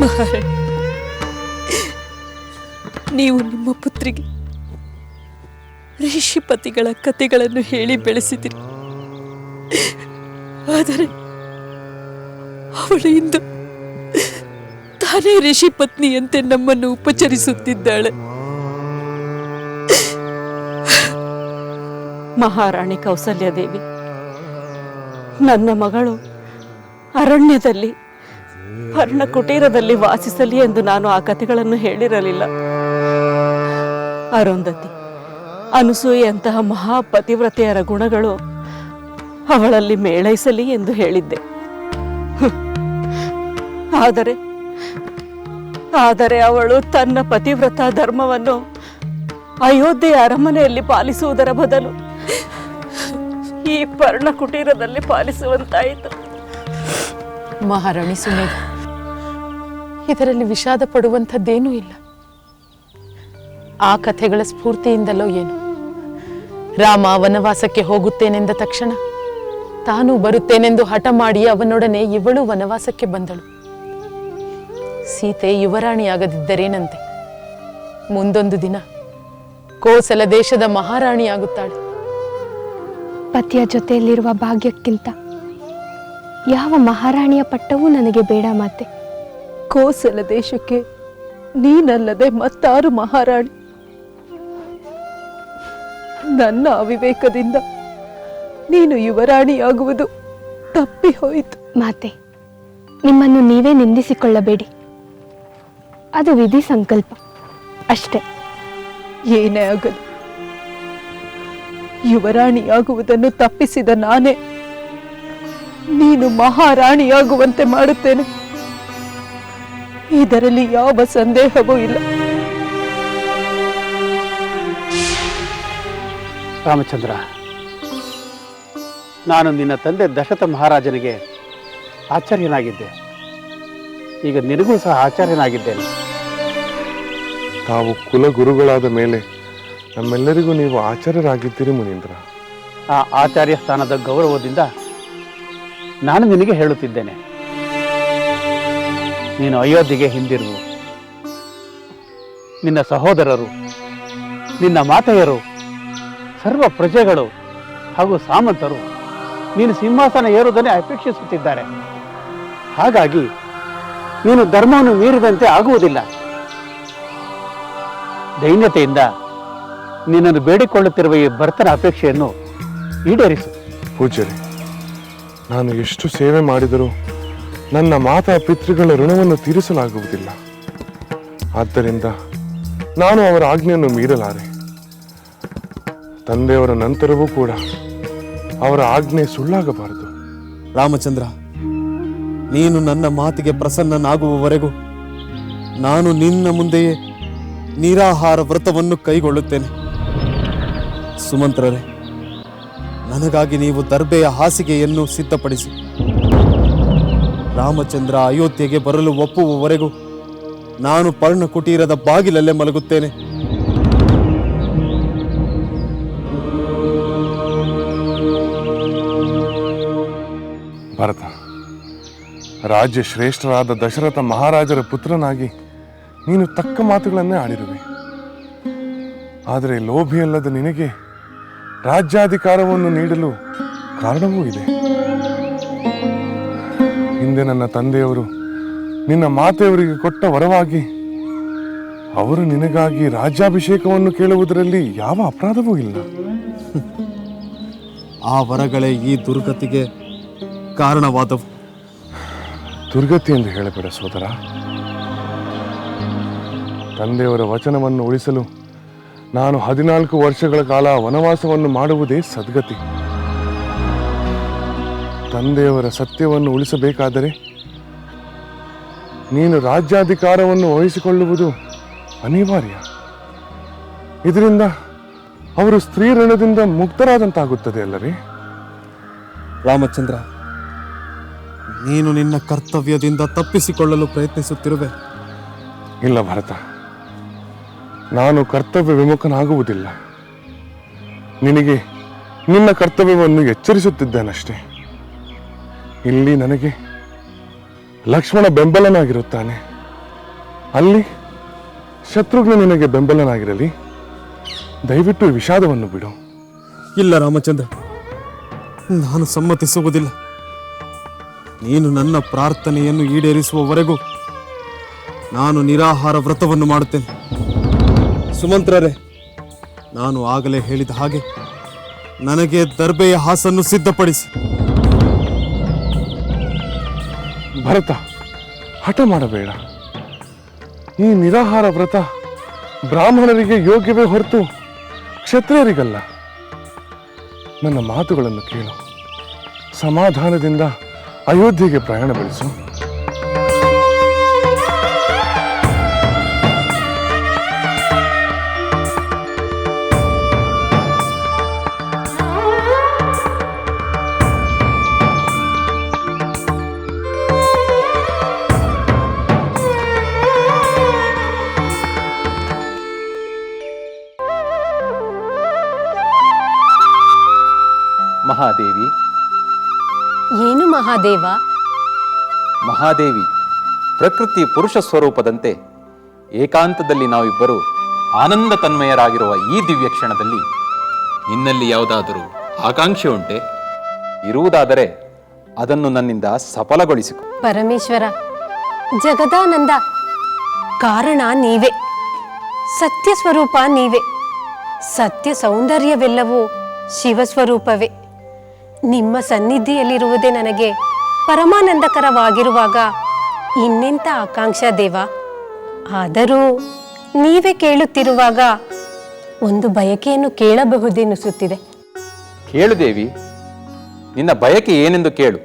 ಮಹಾರಾಣಿ, ನೀವು ನಿಮ್ಮ ಪುತ್ರಿಗೆ ಋಷಿಪತಿಗಳ ಕಥೆಗಳನ್ನು ಹೇಳಿ ಬೆಳೆಸಿದಿರಿ. ಆದರೆ ಅವಳು ಇಂದು ತಾನೇ ಋಷಿ ಪತ್ನಿಯಂತೆ ನಮ್ಮನ್ನು ಉಪಚರಿಸುತ್ತಿದ್ದಾಳೆ. ಮಹಾರಾಣಿ ಕೌಸಲ್ಯದೇವಿ, ನನ್ನ ಮಗಳು ಅರಣ್ಯದಲ್ಲಿ ಪರ್ಣಕುಟೀರದಲ್ಲಿ ವಾಸಿಸಲಿ ಎಂದು ನಾನು ಆ ಕಥೆಗಳನ್ನು ಹೇಳಿರಲಿಲ್ಲ. ಅರುಂಧತಿ, ಅನಸೂಯೆಯಂತಹ ಮಹಾಪತಿವ್ರತೆಯರ ಗುಣಗಳು ಅವಳಲ್ಲಿ ಮೇಳೈಸಲಿ ಎಂದು ಹೇಳಿದ್ದೆ. ಆದರೆ ಅವಳು ತನ್ನ ಪತಿವ್ರತ ಧರ್ಮವನ್ನು ಅಯೋಧ್ಯೆಯ ಅರಮನೆಯಲ್ಲಿ ಪಾಲಿಸುವುದರ ಬದಲು ಈ ಪರ್ಣಕುಟೀರದಲ್ಲಿ ಪಾಲಿಸುವಂತಾಯಿತು. ಮಹಾರಾಣಿ ಸುಮೇಧ, ಇದರಲ್ಲಿ ವಿಷಾದ ಪಡುವಂಥದ್ದೇನೂ ಇಲ್ಲ. ಆ ಕಥೆಗಳ ಸ್ಫೂರ್ತಿಯಿಂದಲೋ ಏನು, ರಾಮ ವನವಾಸಕ್ಕೆ ಹೋಗುತ್ತೇನೆಂದ ತಕ್ಷಣ ತಾನು ಬರುತ್ತೇನೆಂದು ಹಠ ಮಾಡಿ ಅವನೊಡನೆ ಇವಳು ವನವಾಸಕ್ಕೆ ಬಂದಳು. ಸೀತೆ ಯುವರಾಣಿಯಾಗದಿದ್ದರೇನಂತೆ, ಮುಂದೊಂದು ದಿನ ಕೋಸಲ ದೇಶದ ಮಹಾರಾಣಿಯಾಗುತ್ತಾಳೆ. ಪತಿಯ ಜೊತೆಯಲ್ಲಿರುವ ಭಾಗ್ಯಕ್ಕಿಂತ ಯಾವ ಮಹಾರಾಣಿಯ ಪಟ್ಟವೂ ನನಗೆ ಬೇಡ ಮಾತೆ. ಕೋಸಲ ದೇಶಕ್ಕೆ ನೀನಲ್ಲದೆ ಮತ್ತಾರು ಮಹಾರಾಣಿ? ನನ್ನ ಅವಿವೇಕದಿಂದ ನೀನು ಯುವರಾಣಿಯಾಗುವುದು ತಪ್ಪಿ ಹೋಯಿತು. ಮಾತೆ, ನಿಮ್ಮನ್ನು ನೀವೇ ನಿಂದಿಸಿಕೊಳ್ಳಬೇಡಿ. ಅದು ವಿಧಿ ಸಂಕಲ್ಪ ಅಷ್ಟೇ. ಏನೇ ಆಗಲಿ, ಯುವರಾಣಿಯಾಗುವುದನ್ನು ತಪ್ಪಿಸಿದ ನಾನೇ ನೀನು ಮಹಾರಾಣಿಯಾಗುವಂತೆ ಮಾಡುತ್ತೇನೆ. ಇದರಲ್ಲಿ ಯಾವ ಸಂದೇಹವೂ ಇಲ್ಲ. ರಾಮಚಂದ್ರ, ನಾನು ನಿನ್ನ ತಂದೆ ದಶರಥ ಮಹಾರಾಜನಿಗೆ ಆಚಾರ್ಯನಾಗಿದ್ದೆ. ಈಗ ನಿನಗೂ ಸಹ ಆಚಾರ್ಯನಾಗಿದ್ದೇನೆ. ತಾವು ಕುಲಗುರುಗಳಾದ ಮೇಲೆ ನಮ್ಮೆಲ್ಲರಿಗೂ ನೀವು ಆಚಾರ್ಯರಾಗಿದ್ದೀರಿ ಮುನೀಂದ್ರ. ಆ ಆಚಾರ್ಯ ಸ್ಥಾನದ ಗೌರವದಿಂದ ನಾನು ನಿನಗೆ ಹೇಳುತ್ತಿದ್ದೇನೆ, ನೀನು ಅಯೋಧ್ಯೆಗೆ ಹಿಂದಿರುವು. ನಿನ್ನ ಸಹೋದರರು, ನಿನ್ನ ಮಾತೆಯರು, ಸರ್ವ ಪ್ರಜೆಗಳು ಹಾಗೂ ಸಾಮಂತರು ನೀನು ಸಿಂಹಾಸನ ಏರುವುದನ್ನೇ ಅಪೇಕ್ಷಿಸುತ್ತಿದ್ದಾರೆ. ಹಾಗಾಗಿ ನೀನು ಧರ್ಮವನ್ನು ಮೀರಿದಂತೆ ಆಗುವುದಿಲ್ಲ. ದೈನ್ಯತೆಯಿಂದ ನಿನ್ನನ್ನು ಬೇಡಿಕೊಳ್ಳುತ್ತಿರುವ ಈ ಭರ್ತನ ಅಪೇಕ್ಷೆಯನ್ನು ಈಡೇರಿಸು. ಪೂಜ್ಯರೇ, ನಾನು ಎಷ್ಟು ಸೇವೆ ಮಾಡಿದರೂ ನನ್ನ ಮಾತಾ ಪಿತೃಗಳ ಋಣವನ್ನು ತೀರಿಸಲಾಗುವುದಿಲ್ಲ. ಆದ್ದರಿಂದ ನಾನು ಅವರ ಆಜ್ಞೆಯನ್ನು ಮೀರಲಾರೆ. ತಂದೆಯವರ ನಂತರವೂ ಕೂಡ ಅವರ ಆಜ್ಞೆ ಸುಳ್ಳಾಗಬಾರದು. ರಾಮಚಂದ್ರ, ನೀನು ನನ್ನ ಮಾತಿಗೆ ಪ್ರಸನ್ನನಾಗುವವರೆಗೂ ನಾನು ನಿನ್ನ ಮುಂದೆಯೇ ನಿರಾಹಾರ ವ್ರತವನ್ನು ಕೈಗೊಳ್ಳುತ್ತೇನೆ. ಸುಮಂತ್ರರೇ, ನನಗಾಗಿ ನೀವು ದರ್ಬೆಯ ಹಾಸಿಗೆಯನ್ನು ಸಿದ್ಧಪಡಿಸಿ. ರಾಮಚಂದ್ರ ಅಯೋಧ್ಯೆಗೆ ಬರಲು ಒಪ್ಪುವವರೆಗೂ ನಾನು ಪರ್ಣಕುಟೀರದ ಬಾಗಿಲಲ್ಲೇ ಮಲಗುತ್ತೇನೆ. ಭರತ, ರಾಜ್ಯ ಶ್ರೇಷ್ಠರಾದ ದಶರಥ ಮಹಾರಾಜರ ಪುತ್ರನಾಗಿ ನೀನು ತಕ್ಕ ಮಾತುಗಳನ್ನೇ ಆಡಿರುವೆ. ಆದರೆ ಲೋಭಿಯಲ್ಲದ ನಿನಗೆ ರಾಜ್ಯಾಧಿಕಾರವನ್ನು ನೀಡಲು ಕಾರಣವೂ ಇದೆ. ಹಿಂದೆ ನನ್ನ ತಂದೆಯವರು ನಿನ್ನ ಮಾತೆಯವರಿಗೆ ಕೊಟ್ಟ ವರವಾಗಿ ಅವರು ನಿನಗಾಗಿ ರಾಜ್ಯಾಭಿಷೇಕವನ್ನು ಕೇಳುವುದರಲ್ಲಿ ಯಾವ ಅಪರಾಧವೂ ಇಲ್ಲ. ಆ ವರಗಳೇ ಈ ದುರ್ಗತಿಗೆ ಕಾರಣವಾದವು. ದುರ್ಗತಿ ಎಂದು ಹೇಳಬೇಡ ಸೋದರ. ತಂದೆಯವರ ವಚನವನ್ನು ಉಳಿಸಲು ನಾನು 14 ವರ್ಷಗಳ ಕಾಲ ವನವಾಸವನ್ನು ಮಾಡುವುದೇ ಸದ್ಗತಿ. ತಂದೆಯವರ ಸತ್ಯವನ್ನು ಉಳಿಸಬೇಕಾದರೆ ನೀನು ರಾಜ್ಯಾಧಿಕಾರವನ್ನು ವಹಿಸಿಕೊಳ್ಳುವುದು ಅನಿವಾರ್ಯ. ಇದರಿಂದ ಅವರು ಸ್ತ್ರೀ ಋಣದಿಂದ ಮುಕ್ತರಾದಂತಾಗುತ್ತದೆ ಅಲ್ಲವೇ? ರಾಮಚಂದ್ರ, ನೀನು ನಿನ್ನ ಕರ್ತವ್ಯದಿಂದ ತಪ್ಪಿಸಿಕೊಳ್ಳಲು ಪ್ರಯತ್ನಿಸುತ್ತಿರುವೆ. ಇಲ್ಲ ಭರತ, ನಾನು ಕರ್ತವ್ಯ ವಿಮುಖನಾಗುವುದಿಲ್ಲ. ನಿನಗೆ ನಿನ್ನ ಕರ್ತವ್ಯವನ್ನು ಎಚ್ಚರಿಸುತ್ತಿದ್ದೇನಷ್ಟೇ. ಇಲ್ಲಿ ನನಗೆ ಲಕ್ಷ್ಮಣ ಬೆಂಬಲನಾಗಿರುತ್ತಾನೆ. ಅಲ್ಲಿ ಶತ್ರುಘ್ನ ನಿನಗೆ ಬೆಂಬಲನಾಗಿರಲಿ. ದಯವಿಟ್ಟು ಈ ವಿಷಾದವನ್ನು ಬಿಡು. ಇಲ್ಲ ರಾಮಚಂದ್ರ, ನಾನು ಸಮ್ಮತಿಸುವುದಿಲ್ಲ. ನೀನು ನನ್ನ ಪ್ರಾರ್ಥನೆಯನ್ನು ಈಡೇರಿಸುವವರೆಗೂ ನಾನು ನಿರಾಹಾರ ವ್ರತವನ್ನು ಮಾಡುತ್ತೇನೆ. ಸುಮಂತ್ರರೇ, ನಾನು ಆಗಲೇ ಹೇಳಿದ ಹಾಗೆ ನನಗೆ ದರ್ಬೆಯ ಹಾಸನ್ನು ಸಿದ್ಧಪಡಿಸಿ. ಭರತ, ಹಠ ಮಾಡಬೇಡ. ಈ ನಿರಾಹಾರ ವ್ರತ ಬ್ರಾಹ್ಮಣರಿಗೆ ಯೋಗ್ಯವೇ ಹೊರತು ಕ್ಷತ್ರಿಯರಿಗಲ್ಲ. ನನ್ನ ಮಾತುಗಳನ್ನು ಕೇಳು. ಸಮಾಧಾನದಿಂದ ಅಯೋಧ್ಯೆಗೆ ಪ್ರಯಾಣ ಬೆಳೆಸು. ಮಹಾದೇವಿ. ಏನು ಮಹಾದೇವ? ಮಹಾದೇವಿ, ಪ್ರಕೃತಿ ಪುರುಷ ಸ್ವರೂಪದಂತೆ ಏಕಾಂತದಲ್ಲಿ ನಾವಿಬ್ಬರು ಆನಂದ ತನ್ಮಯರಾಗಿರುವ ಈ ದಿವ್ಯ ಕ್ಷಣದಲ್ಲಿ ನಿನ್ನಲ್ಲಿ ಯಾವುದಾದರೂ ಆಕಾಂಕ್ಷೆ ಉಂಟೆ? ಇರುವುದಾದರೆ ಅದನ್ನು ನನ್ನಿಂದ ಸಫಲಗೊಳಿಸಿಕೊ. ಪರಮೇಶ್ವರ, ಜಗದಾನಂದ, ಕಾರಣ ನೀವೇ, ಸತ್ಯ ಸ್ವರೂಪ ನೀವೇ. ಸತ್ಯ ಸೌಂದರ್ಯವೆಲ್ಲವೂ ಶಿವಸ್ವರೂಪವೇ. ನಿಮ್ಮ ಸನ್ನಿಧಿಯಲ್ಲಿರುವುದೇ ನನಗೆ ಪರಮಾನಂದಕರವಾಗಿರುವಾಗ ಇನ್ನೆಂಥ ಆಕಾಂಕ್ಷಾ ದೇವ. ಆದರೂ ನೀವೇ ಕೇಳುತ್ತಿರುವಾಗ ಒಂದು ಬಯಕೆಯನ್ನು ಕೇಳಬಹುದೆನಿಸುತ್ತಿದೆ. ಕೇಳು ದೇವಿ, ನಿನ್ನ ಬಯಕೆ ಏನೆಂದು ಕೇಳು.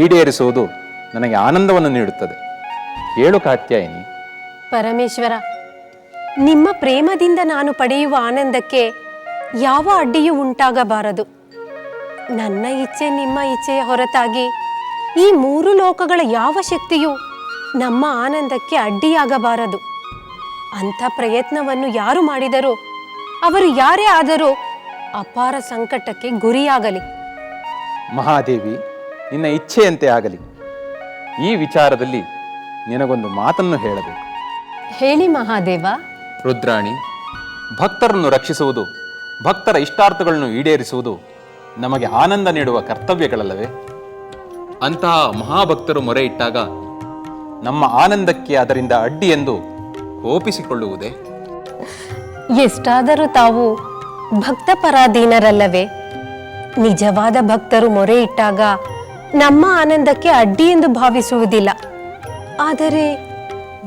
ಈಡೇರಿಸುವುದು ನನಗೆ ಆನಂದವನ್ನು ನೀಡುತ್ತದೆ. ಕೇಳು ಕಾತ್ಯಾಯಿನಿ. ಪರಮೇಶ್ವರ, ನಿಮ್ಮ ಪ್ರೇಮದಿಂದ ನಾನು ಪಡೆಯುವ ಆನಂದಕ್ಕೆ ಯಾವ ಅಡ್ಡಿಯೂ ಉಂಟಾಗಬಾರದು. ನನ್ನ ಇಚ್ಛೆ ನಿಮ್ಮ ಇಚ್ಛೆಯ ಹೊರತಾಗಿ ಈ ಮೂರು ಲೋಕಗಳ ಯಾವ ಶಕ್ತಿಯೂ ನಮ್ಮ ಆನಂದಕ್ಕೆ ಅಡ್ಡಿಯಾಗಬಾರದು. ಅಂಥ ಪ್ರಯತ್ನವನ್ನು ಯಾರು ಮಾಡಿದರೋ ಅವರು ಯಾರೇ ಆದರೂ ಅಪಾರ ಸಂಕಟಕ್ಕೆ ಗುರಿಯಾಗಲಿ. ಮಹಾದೇವಿ, ನಿನ್ನ ಇಚ್ಛೆಯಂತೆ ಆಗಲಿ. ಈ ವಿಚಾರದಲ್ಲಿ ನಿನಗೊಂದು ಮಾತನ್ನು ಹೇಳಬೇಕು. ಹೇಳಿ ಮಹಾದೇವ. ರುದ್ರಾಣಿ, ಭಕ್ತರನ್ನು ರಕ್ಷಿಸುವುದು, ಭಕ್ತರ ಇಷ್ಟಾರ್ಥಗಳನ್ನು ಈಡೇರಿಸುವುದು ನಮಗೆ ಆನಂದ ನೀಡುವ ಕರ್ತವ್ಯಗಳಲ್ಲವೇ? ಅಂತಹ ಮಹಾಭಕ್ತರು ಮೊರೆ ಇಟ್ಟಾಗ ನಮ್ಮ ಆನಂದಕ್ಕೆ ಅದರಿಂದ ಅಡ್ಡಿ ಎಂದು ಕೋಪಿಸಿಕೊಳ್ಳುವುದೇ? ಎಷ್ಟಾದರೂ ತಾವು ಭಕ್ತ ಪರಾಧೀನರಲ್ಲವೇ? ನಿಜವಾದ ಭಕ್ತರು ಮೊರೆ ಇಟ್ಟಾಗ ನಮ್ಮ ಆನಂದಕ್ಕೆ ಅಡ್ಡಿ ಎಂದು ಭಾವಿಸುವುದಿಲ್ಲ. ಆದರೆ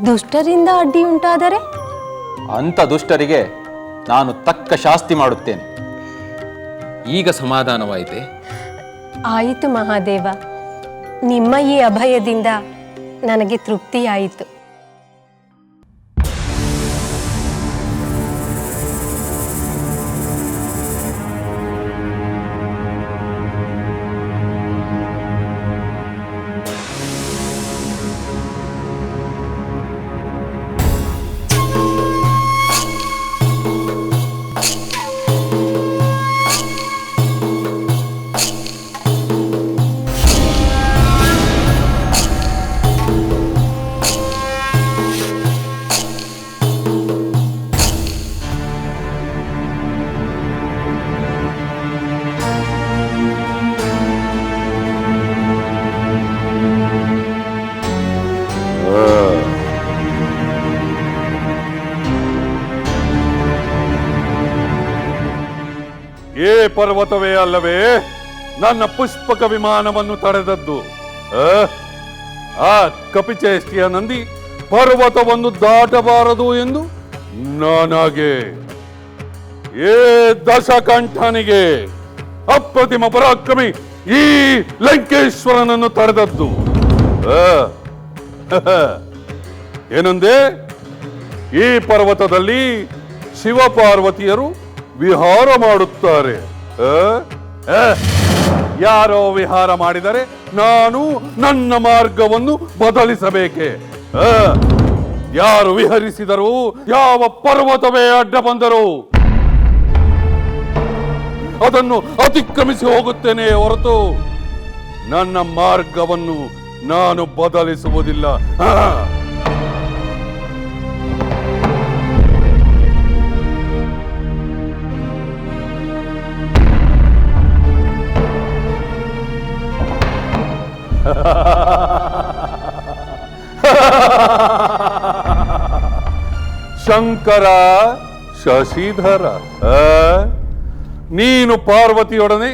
ದುಷ್ಟರಿಂದ ಅಡ್ಡಿ ಉಂಟಾದರೆ? ಅಂಥ ದುಷ್ಟರಿಗೆ ನಾನು ತಕ್ಕ ಶಾಸ್ತಿ ಮಾಡುತ್ತೇನೆ. ಈಗ ಸಮಾಧಾನವಾಯಿತೆ? ಆಯಿತು ಮಹಾದೇವ, ನಿಮ್ಮ ಈ ಅಭಯದಿಂದ ನನಗೆ ತೃಪ್ತಿಯಾಯಿತು. ಏ ಪರ್ವತವೇ ಅಲ್ಲವೇ ನನ್ನ ಪುಷ್ಪಕ ವಿಮಾನವನ್ನು ತಡೆದದ್ದು? ಆ ಕಪಿಚೇಷ್ಟಿಯ ನಂದಿ ಪರ್ವತವನ್ನು ದಾಟಬಾರದು ಎಂದು ನಾನಾಗೆ ಏ ದಶಕಂಠನಿಗೆ ಅಪ್ರತಿಮ ಪರಾಕ್ರಮಿ ಈ ಲಂಕೇಶ್ವರನನ್ನು ತಡೆದದ್ದು. ಏನಂದೆ? ಈ ಪರ್ವತದಲ್ಲಿ ಶಿವಪಾರ್ವತಿಯರು ವಿಹಾರ ಮಾಡುತ್ತಾರೆ. ಯಾರೋ ವಿಹಾರ ಮಾಡಿದರೆ ನಾನು ನನ್ನ ಮಾರ್ಗವನ್ನು ಬದಲಿಸಬೇಕೆ? ಯಾರು ವಿಹರಿಸಿದರು, ಯಾವ ಪರ್ವತವೇ ಅಡ್ಡ ಬಂದರು ಅದನ್ನು ಅತಿಕ್ರಮಿಸಿ ಹೋಗುತ್ತೇನೆ ಹೊರತು ನನ್ನ ಮಾರ್ಗವನ್ನು ನಾನು ಬದಲಿಸುವುದಿಲ್ಲ. ಶಂಕರ ಶಶಿಧರ, ನೀನು ಪಾರ್ವತಿಯೊಡನೆ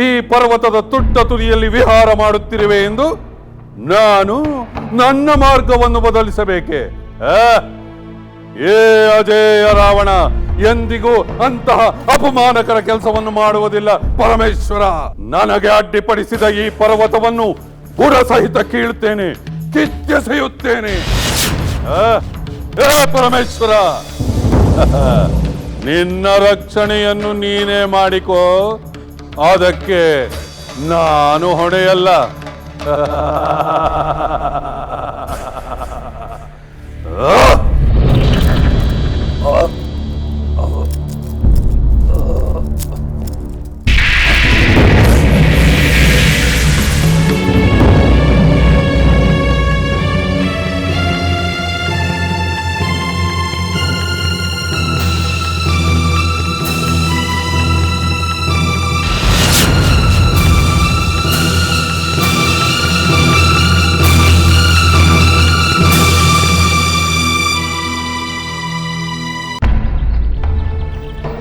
ಈ ಪರ್ವತದ ತುಟ್ಟ ತುದಿಯಲ್ಲಿ ವಿಹಾರ ಮಾಡುತ್ತಿರುವೆ ಎಂದು ನಾನು ನನ್ನ ಮಾರ್ಗವನ್ನು ಬದಲಿಸಬೇಕೆ? ಏ ಅಜೇಯ ರಾವಣ, ಎಂದಿಗೂ ಅಂತಹ ಅಪಮಾನಕರ ಕೆಲಸವನ್ನು ಮಾಡುವುದಿಲ್ಲ. ಪರಮೇಶ್ವರ, ನನಗೆ ಅಡ್ಡಿಪಡಿಸಿದ ಈ ಪರ್ವತವನ್ನು ಬುಡ ಸಹಿತ ಕೀಳುತ್ತೇನೆ, ಕಿತ್ತೆಸೆಯುತ್ತೇನೆ. ಪರಮೇಶ್ವರ, ನಿನ್ನ ರಕ್ಷಣೆಯನ್ನು ನೀನೇ ಮಾಡಿಕೋ, ಅದಕ್ಕೆ ನಾನು ಹೊಣೆಯಲ್ಲ.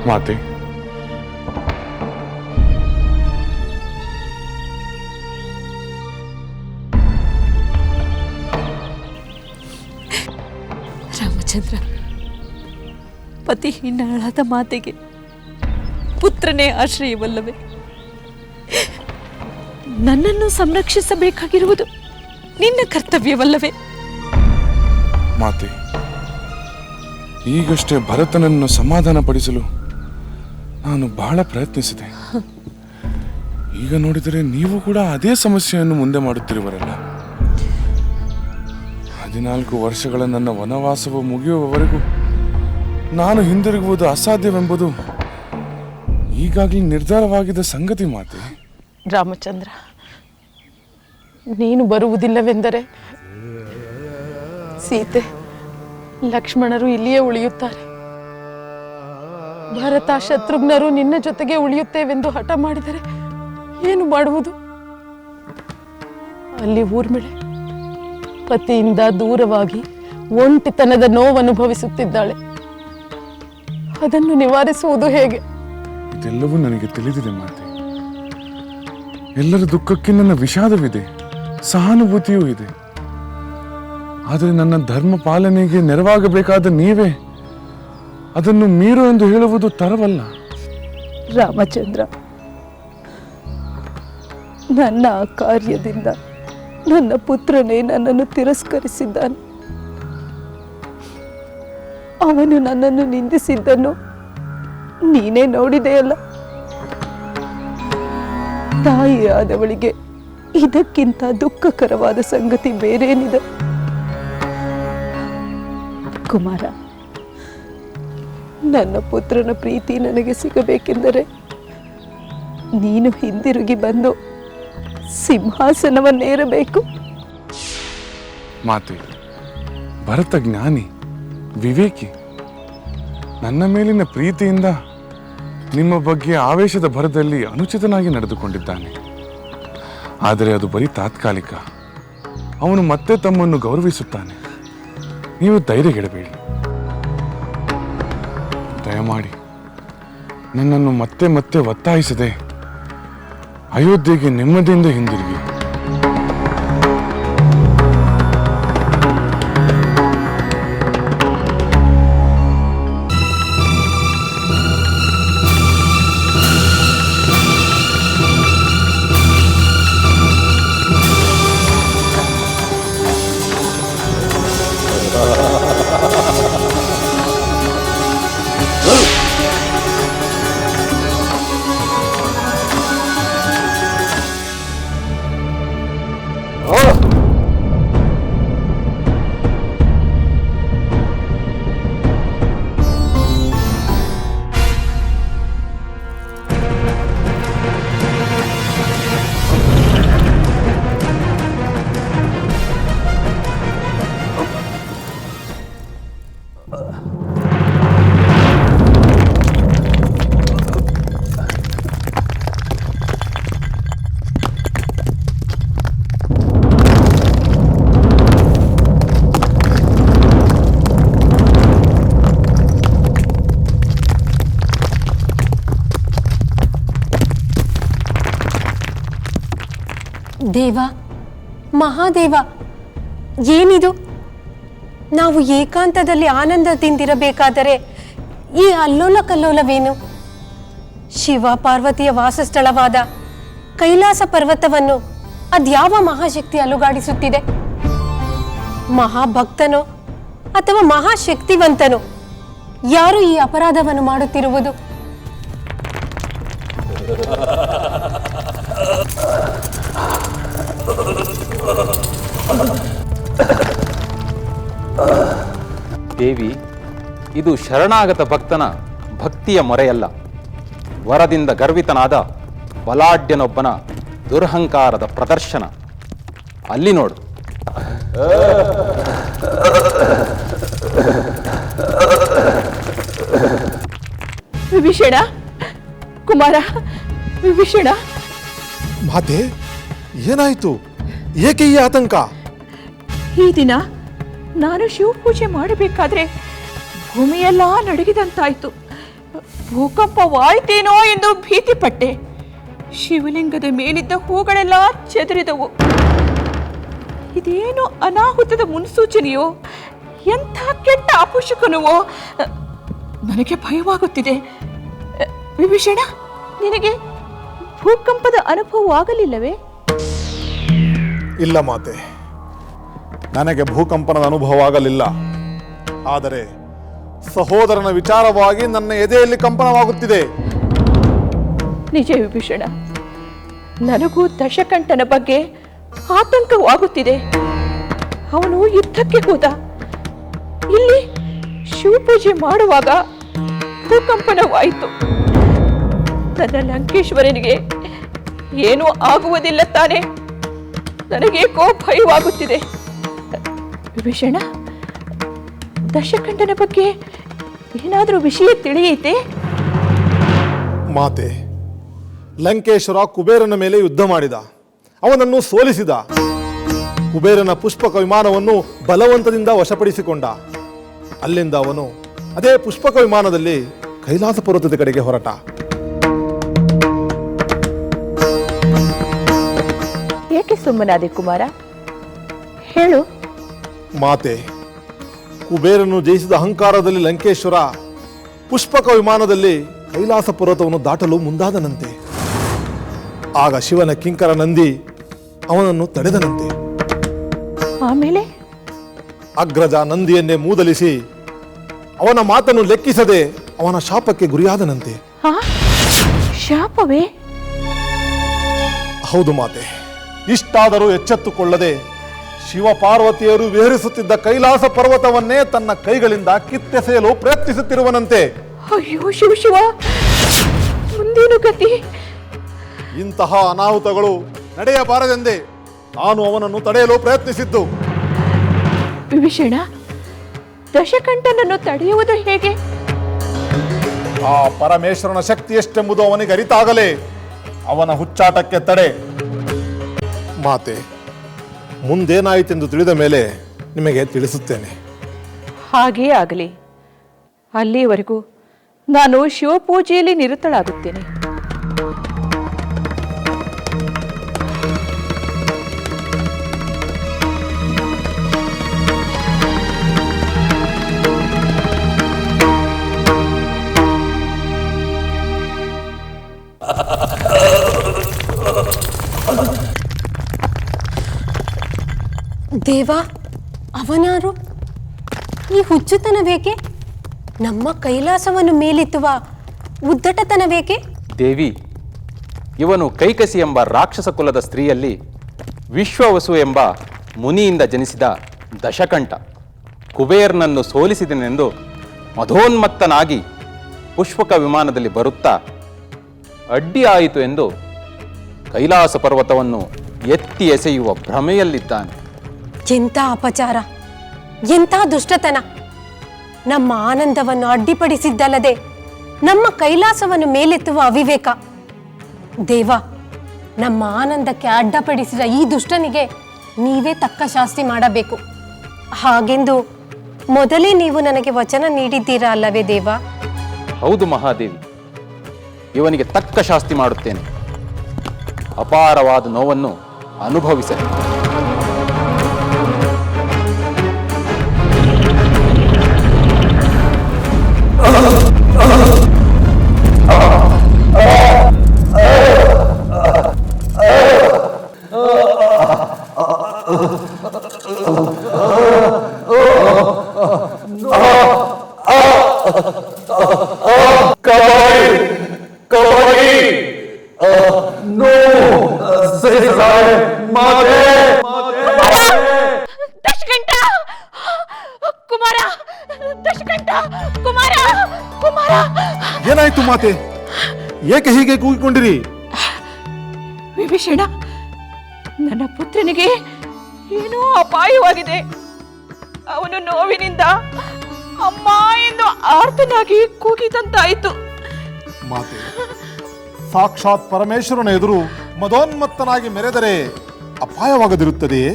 ಮಾತೆ, ರಾಮಚಂದ್ರ, ಪತಿಹೀನಳಾದ ಮಾತೆಗೆ ಪುತ್ರನೇ ಆಶ್ರಯವಲ್ಲವೇ? ನನ್ನನ್ನು ಸಂರಕ್ಷಿಸಬೇಕಾಗಿರುವುದು ನಿನ್ನ ಕರ್ತವ್ಯವಲ್ಲವೇ? ಮಾತೆ, ಈಗಷ್ಟೇ ಭರತನನ್ನು ಸಮಾಧಾನಪಡಿಸಲು ನಾನು ಬಹಳ ಪ್ರಯತ್ನಿಸಿದೆ. ಈಗ ನೋಡಿದರೆ ನೀವು ಕೂಡ ಅದೇ ಸಮಸ್ಯೆಯನ್ನು ಮುಂದೆ ಮಾಡುತ್ತಿರುವರಲ್ಲ. 14 ವರ್ಷಗಳ ನನ್ನ ವನವಾಸವು ಮುಗಿಯುವವರೆಗೂ ನಾನು ಹಿಂದಿರುಗುವುದು ಅಸಾಧ್ಯವೆಂಬುದು ಈಗಾಗಲೇ ನಿರ್ಧಾರವಾಗಿದ್ದ ಸಂಗತಿ ಮಾತೆ. ರಾಮಚಂದ್ರ, ನೀನು ಬರುವುದಿಲ್ಲವೆಂದರೆ ಸೀತೆ, ಲಕ್ಷ್ಮಣರು ಇಲ್ಲಿಯೇ ಉಳಿಯುತ್ತಾರೆ. ಭರತ, ಶತ್ರುಘ್ನರು ನಿನ್ನ ಜೊತೆಗೆ ಉಳಿಯುತ್ತೇವೆಂದು ಹಠ ಮಾಡಿದರೆ ಏನು ಮಾಡುವುದು? ಅಲ್ಲಿ ಊರ್ಮಿಳೆ ಪತಿಯಿಂದ ದೂರವಾಗಿ ಒಂಟಿತನದ ನೋವನುಭವಿಸುತ್ತಿದ್ದಾಳೆ. ಅದನ್ನು ನಿವಾರಿಸುವುದು ಹೇಗೆ? ಇದೆಲ್ಲವೂ ನನಗೆ ತಿಳಿದಿದೆ ಮಾತೆ. ಎಲ್ಲರ ದುಃಖಕ್ಕೆ ನನ್ನ ವಿಷಾದವಿದೆ, ಸಹಾನುಭೂತಿಯೂ ಇದೆ. ಆದರೆ ನನ್ನ ಧರ್ಮ ಪಾಲನೆಗೆ ನೆರವಾಗಬೇಕಾದ ನೀವೇ ಅದನ್ನು ಮೀರು ಎಂದು ಹೇಳುವುದು ತರವಲ್ಲ. ರಾಮಚಂದ್ರ, ನನ್ನ ಆ ಕಾರ್ಯದಿಂದ ನನ್ನ ಪುತ್ರನೇ ನನ್ನನ್ನು ತಿರಸ್ಕರಿಸಿದ್ದಾನೆ. ಅವನು ನನ್ನನ್ನು ನಿಂದಿಸಿದ್ದನ್ನು ನೀನೇ ನೋಡಿದೆಯಲ್ಲ. ತಾಯಿಯಾದವಳಿಗೆ ಇದಕ್ಕಿಂತ ದುಃಖಕರವಾದ ಸಂಗತಿ ಬೇರೇನಿದೆ? ಕುಮಾರ, ನನ್ನ ಪುತ್ರನ ಪ್ರೀತಿ ನನಗೆ ಸಿಗಬೇಕೆಂದರೆ ನೀನು ಹಿಂದಿರುಗಿ ಬಂದು ಸಿಂಹಾಸನವನ್ನೇರಬೇಕು. ಮಾತೆ, ಭರತ ಜ್ಞಾನಿ, ವಿವೇಕಿ. ನನ್ನ ಮೇಲಿನ ಪ್ರೀತಿಯಿಂದ ನಿಮ್ಮ ಬಗ್ಗೆ ಆವೇಶದ ಭರದಲ್ಲಿ ಅನುಚಿತನಾಗಿ ನಡೆದುಕೊಂಡಿದ್ದಾನೆ. ಆದರೆ ಅದು ಬರೀ ತಾತ್ಕಾಲಿಕ. ಅವನು ಮತ್ತೆ ತಮ್ಮನ್ನು ಗೌರವಿಸುತ್ತಾನೆ. ನೀವು ಧೈರ್ಯಗೆಡಬೇಡಿ. ದಯಮಾಡಿ ನನ್ನನ್ನು ಮತ್ತೆ ಮತ್ತೆ ಒತ್ತಾಯಿಸದೆ ಅಯೋಧ್ಯೆಗೆ ನೆಮ್ಮದಿಯಿಂದ ಹಿಂದಿರುಗಿ. ದೇವ, ಮಹಾದೇವ, ಏನಿದು? ನಾವು ಏಕಾಂತದಲ್ಲಿ ಆನಂದದಿಂದಿರಬೇಕಾದರೆ ಈ ಅಲ್ಲೋಲ ಕಲ್ಲೋಲವೇನು? ಶಿವ ಪಾರ್ವತಿಯ ವಾಸಸ್ಥಳವಾದ ಕೈಲಾಸ ಪರ್ವತವನ್ನು ಅದ್ಯಾವ ಮಹಾಶಕ್ತಿ ಅಲುಗಾಡಿಸುತ್ತಿದೆ? ಮಹಾಭಕ್ತನೋ ಅಥವಾ ಮಹಾಶಕ್ತಿವಂತನೋ ಯಾರು ಈ ಅಪರಾಧವನ್ನು ಮಾಡುತ್ತಿರುವುದು? ದೇವಿ, ಇದು ಶರಣಾಗತ ಭಕ್ತನ ಭಕ್ತಿಯ ಮೊರೆಯಲ್ಲ, ವರದಿಂದ ಗರ್ವಿತನಾದ ಬಲಾಢ್ಯನೊಬ್ಬನ ದುರಹಂಕಾರದ ಪ್ರದರ್ಶನ. ಅಲ್ಲಿ ನೋಡು. ವಿಭೀಷಣ, ಕುಮಾರ, ವಿಭೀಷಣ, ಮಾತೆ, ಏನಾಯ್ತು? ಏಕೆ ಈ ಆತಂಕ? ಈ ದಿನ ನಾನು ಶಿವಪೂಜೆ ಮಾಡಬೇಕಾದ್ರೆ ಭೂಮಿಯೆಲ್ಲ ನಡುಗಿದಂತಾಯ್ತು. ಭೂಕಂಪವಾಯ್ತೇನೋ ಎಂದು ಭೀತಿಪಟ್ಟೆ. ಶಿವಲಿಂಗದ ಮೇಲಿದ್ದ ಹೂಗಳೆಲ್ಲ ಚೆದರಿದವು. ಇದೇನು ಅನಾಹುತದ ಮುನ್ಸೂಚನೆಯೋ, ಎಂಥ ಕೆಟ್ಟ ಅಪಶಕುನವೋ? ನನಗೆ ಭಯವಾಗುತ್ತಿದೆ. ವಿಭೀಷಣ, ನಿನಗೆ ಭೂಕಂಪದ ಅನುಭವವಾಗಲಿಲ್ಲವೇ? ಇಲ್ಲ ಮಾತೆ, ನನಗೆ ಭೂಕಂಪನದ ಅನುಭವವಾಗಲಿಲ್ಲ. ಆದರೆ ಸಹೋದರನ ವಿಚಾರವಾಗಿ ನನ್ನ ಎದೆಯಲ್ಲಿ ಕಂಪನವಾಗುತ್ತಿದೆ. ನಿಜ ವಿಭೀಷಣ, ನನಗೂ ದಶಕಂಠನ ಬಗ್ಗೆ ಆತಂಕವಾಗುತ್ತಿದೆ. ಅವನು ಯುದ್ಧಕ್ಕೆ ಹೋದ. ಇಲ್ಲಿ ಶಿವಪೂಜೆ ಮಾಡುವಾಗ ಭೂಕಂಪನವಾಯಿತು. ನನ್ನ ಲಂಕೇಶ್ವರನಿಗೆ ಏನೂ ಆಗುವುದಿಲ್ಲ ತಾನೆ? ನನಗೇಕೋ ಭಯವಾಗುತ್ತಿದೆ. ವಿಭೀಷಣ, ದಶಕಂಠನ ಬಗ್ಗೆ ಏನಾದರೂ ವಿಷಯ ತಿಳಿಯಿತೆ? ಮಾತೆ, ಲಂಕೇಶ್ವರ ಕುಬೇರನ ಮೇಲೆ ಯುದ್ಧ ಮಾಡಿದ, ಅವನನ್ನು ಸೋಲಿಸಿದ. ಕುಬೇರನ ಪುಷ್ಪಕ ವಿಮಾನವನ್ನು ಬಲವಂತದಿಂದ ವಶಪಡಿಸಿಕೊಂಡ. ಅಲ್ಲಿಂದ ಅವನು ಅದೇ ಪುಷ್ಪಕ ವಿಮಾನದಲ್ಲಿ ಕೈಲಾಸ ಪರ್ವತದ ಕಡೆಗೆ ಹೊರಟ. ಏಕೆ ಸುಮ್ಮನಾದೆ ಕುಮಾರ? ಹೇಳು. ಮಾತೆ, ಕುಬೇರನು ಜಯಿಸಿದ ಅಹಂಕಾರದಲ್ಲಿ ಲಂಕೇಶ್ವರ ಪುಷ್ಪಕ ವಿಮಾನದಲ್ಲಿ ಕೈಲಾಸ ಪರ್ವತವನ್ನು ದಾಟಲು ಮುಂದಾದನಂತೆ. ಆಗ ಶಿವನ ಕಿಂಕರ ನಂದಿ ಅವನನ್ನು ತಡೆದನಂತೆ. ಆಮೇಲೆ ಅಗ್ರಜ ನಂದಿಯನ್ನೇ ಮೂದಲಿಸಿ ಅವನ ಮಾತನ್ನು ಲೆಕ್ಕಿಸದೆ ಅವನ ಶಾಪಕ್ಕೆ ಗುರಿಯಾದನಂತೆ. ಶಾಪವೇ? ಹೌದು ಮಾತೆ. ಇಷ್ಟಾದರೂ ಎಚ್ಚೆತ್ತುಕೊಳ್ಳದೆ ಶಿವ ಪಾರ್ವತಿಯರು ವಿಹರಿಸುತ್ತಿದ್ದ ಕೈಲಾಸ ಪರ್ವತವನ್ನೇ ತನ್ನ ಕೈಗಳಿಂದ ಕಿತ್ತೆಸೆಯಲು ಪ್ರಯತ್ನಿಸುತ್ತಿರುವನಂತೆ. ಅಯ್ಯೋ ಶಿವ ಶಿವ, ಮುಂದೇನು ಗತಿ? ಇಂತಹ ಅನಾಹುತಗಳು ನಡೆಯಬಾರದೆಂದೇ ನಾನು ಅವನನ್ನು ತಡೆಯಲು ಪ್ರಯತ್ನಿಸಿದ್ದು. ವಿಭೀಷಣ, ದಶಕಂಠನನ್ನು ತಡೆಯುವುದು ಹೇಗೆ? ಆ ಪರಮೇಶ್ವರನ ಶಕ್ತಿ ಎಷ್ಟೆಂಬುದು ಅವನಿಗೆ ಅರಿತಾಗಲೇ ಅವನ ಹುಚ್ಚಾಟಕ್ಕೆ ತಡೆ. ಮಾತೆ, ಮುಂದೇನಾಯಿತೆಂದು ತಿಳಿದ ಮೇಲೆ ನಿಮಗೆ ತಿಳಿಸುತ್ತೇನೆ. ಹಾಗೇ ಆಗಲಿ. ಅಲ್ಲಿಯವರೆಗೂ ನಾನು ಶಿವಪೂಜೆಯಲ್ಲಿ ನಿರತಳಾಗುತ್ತೇನೆ. ದೇವ, ಅವನಾರು? ಈ ಹುಚ್ಚುತನವೇಕೆ? ನಮ್ಮ ಕೈಲಾಸವನ್ನು ಮೇಲೆತ್ತುವ ಉದ್ದಟತನವೇಕೆ? ದೇವಿ, ಇವನು ಕೈಕಸಿ ಎಂಬ ರಾಕ್ಷಸ ಕುಲದ ಸ್ತ್ರೀಯಲ್ಲಿ ವಿಶ್ವವಸು ಎಂಬ ಮುನಿಯಿಂದ ಜನಿಸಿದ ದಶಕಂಠ. ಕುಬೇರನನ್ನು ಸೋಲಿಸಿದನೆಂದು ಮಧೋನ್ಮತ್ತನಾಗಿ ಪುಷ್ಪಕ ವಿಮಾನದಲ್ಲಿ ಬರುತ್ತಾ ಅಡ್ಡಿ ಆಯಿತು ಎಂದು ಕೈಲಾಸ ಪರ್ವತವನ್ನು ಎತ್ತಿ ಎಸೆಯುವ ಭ್ರಮೆಯಲ್ಲಿದ್ದಾನೆ. ಎಂಥ ಅಪಚಾರ, ಎಂಥ ದುಷ್ಟತನ! ನಮ್ಮ ಆನಂದವನ್ನು ಅಡ್ಡಿಪಡಿಸಿದ್ದಲ್ಲದೆ ನಮ್ಮ ಕೈಲಾಸವನ್ನು ಮೇಲೆತ್ತುವ ಅವಿವೇಕ. ದೇವ, ನಮ್ಮ ಆನಂದಕ್ಕೆ ಅಡ್ಡಪಡಿಸಿದ ಈ ದುಷ್ಟನಿಗೆ ನೀವೇ ತಕ್ಕ ಶಾಸ್ತಿ ಮಾಡಬೇಕು. ಹಾಗೆಂದು ಮೊದಲೇ ನೀವು ನನಗೆ ವಚನ ನೀಡಿದ್ದೀರಾ ಅಲ್ಲವೇ ದೇವ? ಹೌದು ಮಹಾದೇವಿ, ಇವನಿಗೆ ತಕ್ಕ ಶಾಸ್ತಿ ಮಾಡುತ್ತೇನೆ. ಅಪಾರವಾದ ನೋವನ್ನು ಅನುಭವಿಸಲಿ. ದಶಕಂಠ ಕುಮಾರ, ದಶಕಂಠ ಕುಮಾರ, ಕುಮಾರ. ಏನಾಯ್ತು ಮಾತೆ? ಏಕೆ ಹೀಗೆ ಕೂಗಿಕೊಂಡಿರಿ? ವಿಭೀಷಣ, ನನ್ನ ಪುತ್ರನಿಗೆ ಏನೋ ಅಪಾಯವಾಗಿದೆ. ಅವನು ನೋವಿನಿಂದ ಅಮ್ಮ ಎಂದು ಆರ್ತನಾಗಿ ಕೂಗಿದಂತಾಯಿತು. ಮಾತೆ, ಸಾಕ್ಷಾತ್ ಪರಮೇಶ್ವರನ ಎದುರು ಮದೋನ್ಮತ್ತನಾಗಿ ಮೆರೆದರೆ ಅಪಾಯವಾಗದಿರುತ್ತದೆಯೇ?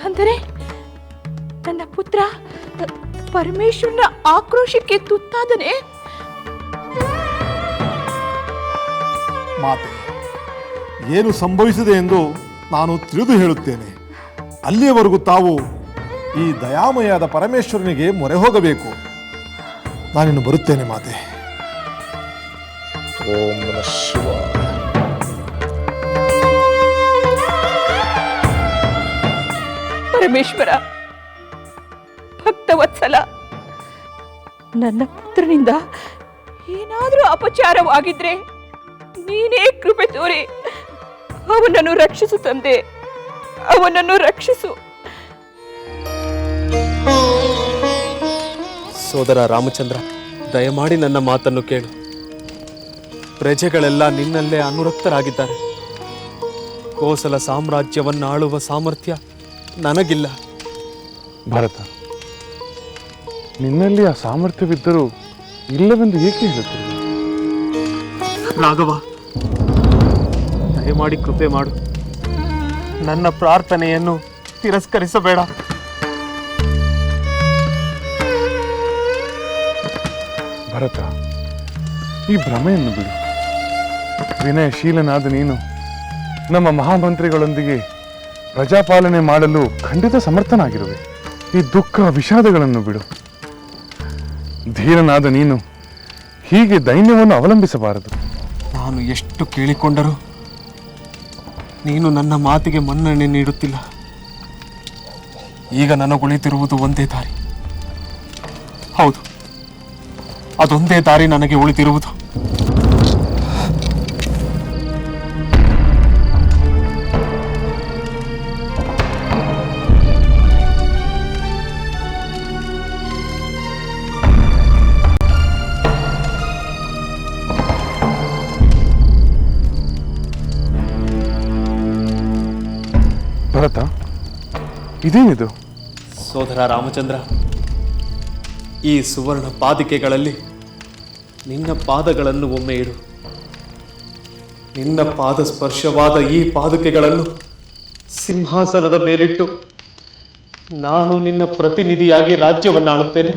ಅಂದರೆ ನನ್ನ ಪುತ್ರ ಪರಮೇಶ್ವರನ ಆಕ್ರೋಶಕ್ಕೆ ತುತ್ತಾದನೆ? ಮಾತೆ, ಏನು ಸಂಭವಿಸಿದೆ ಎಂದು ನಾನು ತಿಳಿದು ಹೇಳುತ್ತೇನೆ. ಅಲ್ಲಿಯವರೆಗೂ ತಾವು ಈ ದಯಾಮಯಾದ ಪರಮೇಶ್ವರನಿಗೆ ಮೊರೆ ಹೋಗಬೇಕು. ನಾನಿನ್ನು ಬರುತ್ತೇನೆ ಮಾತೆ. ಓಂ ನಮಃ ಶಿವಾಯ. ಪರಮೇಶ್ವರ, ಭಕ್ತವತ್ಸಲ, ನನ್ನ ಪುತ್ರನಿಂದ ಏನಾದರೂ ಅಪಚಾರವಾಗಿದ್ರೆ ನೀನೇ ಕೃಪೆ ತೋರಿ ಅವನನ್ನು ರಕ್ಷಿಸು ತಂದೆ, ಅವನನ್ನು ರಕ್ಷಿಸು. ಸೋದರ ರಾಮಚಂದ್ರ, ದಯಮಾಡಿ ನನ್ನ ಮಾತನ್ನು ಕೇಳು. ಪ್ರಜೆಗಳೆಲ್ಲ ನಿನ್ನಲ್ಲೇ ಅನುರಕ್ತರಾಗಿದ್ದಾರೆ. ಕೋಸಲ ಸಾಮ್ರಾಜ್ಯವನ್ನು ಆಳುವ ಸಾಮರ್ಥ್ಯ ನನಗಿಲ್ಲ. ಭರತ, ನಿನ್ನಲ್ಲಿ ಆ ಸಾಮರ್ಥ್ಯವಿದ್ದರೂ ಇಲ್ಲವೆಂದು ಏಕೆ ಹೇಳುತ್ತೀರಿ? ರಾಘವ, ದಯಮಾಡಿ ಕೃಪೆ ಮಾಡು. ನನ್ನ ಪ್ರಾರ್ಥನೆಯನ್ನು ತಿರಸ್ಕರಿಸಬೇಡ. ಭರತ, ಈ ಭ್ರಮೆಯನ್ನು ಬಿಡು. ವಿನಯಶೀಲನಾದ ನೀನು ನಮ್ಮ ಮಹಾಮಂತ್ರಿಗಳೊಂದಿಗೆ ಪ್ರಜಾಪಾಲನೆ ಮಾಡಲು ಖಂಡಿತ ಸಮರ್ಥನಾಗಿರುವೆ. ಈ ದುಃಖ ವಿಷಾದಗಳನ್ನು ಬಿಡು. ಧೀರನಾದ ನೀನು ಹೀಗೆ ದೈನ್ಯವನ್ನು ಅವಲಂಬಿಸಬಾರದು. ನಾನು ಎಷ್ಟು ಕೇಳಿಕೊಂಡರೂ ನೀನು ನನ್ನ ಮಾತಿಗೆ ಮನ್ನಣೆ ನೀಡುತ್ತಿಲ್ಲ. ಈಗ ನನಗುಳಿದಿರುವುದು ಒಂದೇ ದಾರಿ. ಹೌದು, ಅದೊಂದೇ ದಾರಿ ನನಗೆ ಉಳಿದಿರುವುದು. ಭರತ, ಇದೇನಿದು? ಸೋದರ ರಾಮಚಂದ್ರ, ಈ ಸುವರ್ಣ ಪಾದಿಕೆಗಳಲ್ಲಿ ನಿನ್ನ ಪಾದಗಳನ್ನು ಒಮ್ಮೆ ಇಡು. ನಿನ್ನ ಪಾದ ಸ್ಪರ್ಶವಾದ ಈ ಪಾದುಕೆಗಳನ್ನು ಸಿಂಹಾಸನದ ಮೇಲಿಟ್ಟು ನಾನು ನಿನ್ನ ಪ್ರತಿನಿಧಿಯಾಗಿ ರಾಜ್ಯವನ್ನಾಳುತ್ತೇನೆ.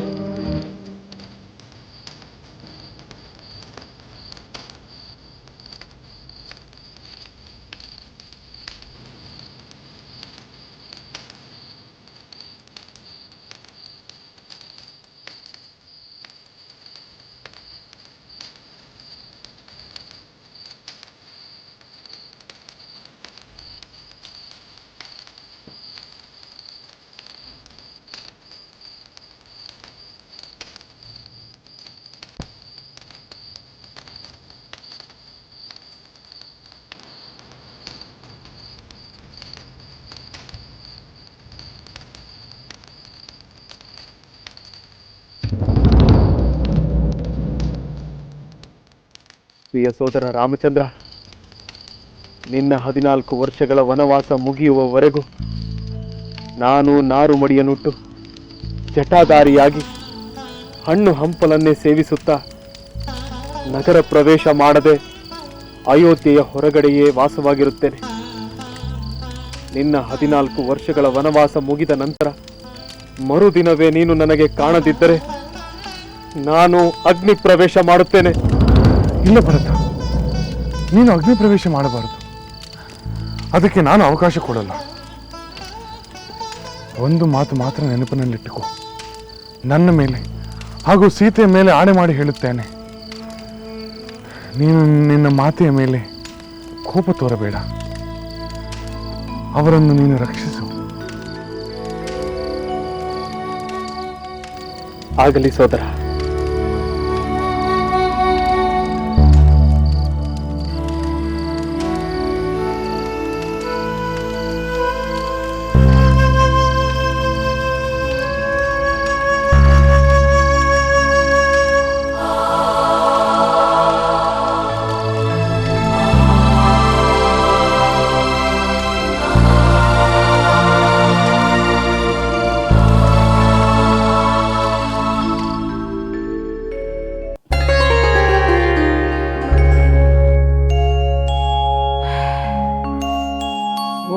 ಪ್ರಿಯ ಸೋದರ ರಾಮಚಂದ್ರ, ನಿನ್ನ 14 ವರ್ಷಗಳ ವನವಾಸ ಮುಗಿಯುವವರೆಗೂ ನಾನು ನಾರುಮಡಿಯನ್ನುಟ್ಟು ಜಟಾಧಾರಿಯಾಗಿ ಹಣ್ಣು ಹಂಪಲನ್ನೇ ಸೇವಿಸುತ್ತಾ ನಗರ ಪ್ರವೇಶ ಮಾಡದೆ ಅಯೋಧ್ಯೆಯ ಹೊರಗಡೆಯೇ ವಾಸವಾಗಿರುತ್ತೇನೆ. ನಿನ್ನ 14 ವರ್ಷಗಳ ವನವಾಸ ಮುಗಿದ ನಂತರ ಮರುದಿನವೇ ನೀನು ನನಗೆ ಕಾಣದಿದ್ದರೆ ನಾನು ಅಗ್ನಿ ಪ್ರವೇಶ ಮಾಡುತ್ತೇನೆ. ಇಲ್ಲ ಭರತ, ನೀನು ಅಗ್ನಿ ಪ್ರವೇಶ ಮಾಡಬಾರದು. ಅದಕ್ಕೆ ನಾನು ಅವಕಾಶ ಕೊಡಲ್ಲ. ಒಂದು ಮಾತು ಮಾತ್ರ ನೆನಪಿನಲ್ಲಿಟ್ಟುಕೋ, ನನ್ನ ಮೇಲೆ ಹಾಗೂ ಸೀತೆಯ ಮೇಲೆ ಆಣೆ ಮಾಡಿ ಹೇಳುತ್ತೇನೆ, ನೀನು ನಿನ್ನ ಮಾತೆಯ ಮೇಲೆ ಕೋಪ ತೋರಬೇಡ. ಅವರನ್ನು ನೀನು ರಕ್ಷಿಸು. ಆಗಲಿ ಸೋದರ.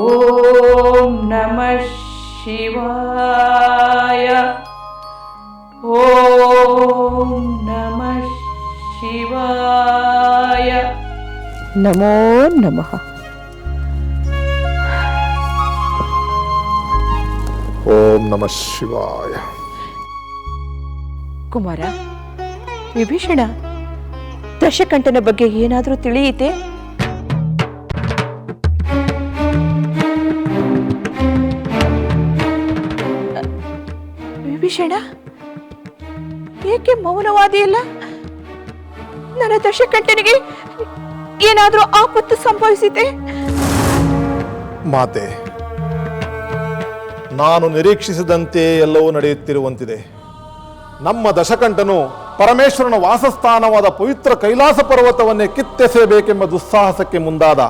ಓಂ ನಮಃ ಶಿವಾಯ. ಓಂ ನಮಃ ಶಿವಾಯ. ನಮೋ ನಮಃ. ಓಂ ನಮಃ ಶಿವಾಯ. ಕುಮಾರ, ವಿಭೀಷಣ, ದಶಕಂಠನ ಬಗ್ಗೆ ಏನಾದರೂ ತಿಳಿಯಿತೆ? ವಿಭೀಷಣ, ಏಕೆ ಮೌನವಾದಿಯಲ್ಲ? ನನ್ನ ದಶಕಂಠನಿಗೆ ಏನಾದರೂ ಆಪತ್ತು ಸಂಭವಿಸಿದೆ? ಮಾತೆ, ನಾನು ನಿರೀಕ್ಷಿಸಿದಂತೆ ಎಲ್ಲವೂ ನಡೆಯುತ್ತಿರುವಂತಿದೆ. ನಮ್ಮ ದಶಕಂಠನು ಪರಮೇಶ್ವರನ ವಾಸಸ್ಥಾನವಾದ ಪವಿತ್ರ ಕೈಲಾಸ ಪರ್ವತವನ್ನೇ ಕಿತ್ತೆಸೆಯಬೇಕೆಂಬ ದುಸ್ಸಾಹಸಕ್ಕೆ ಮುಂದಾದ.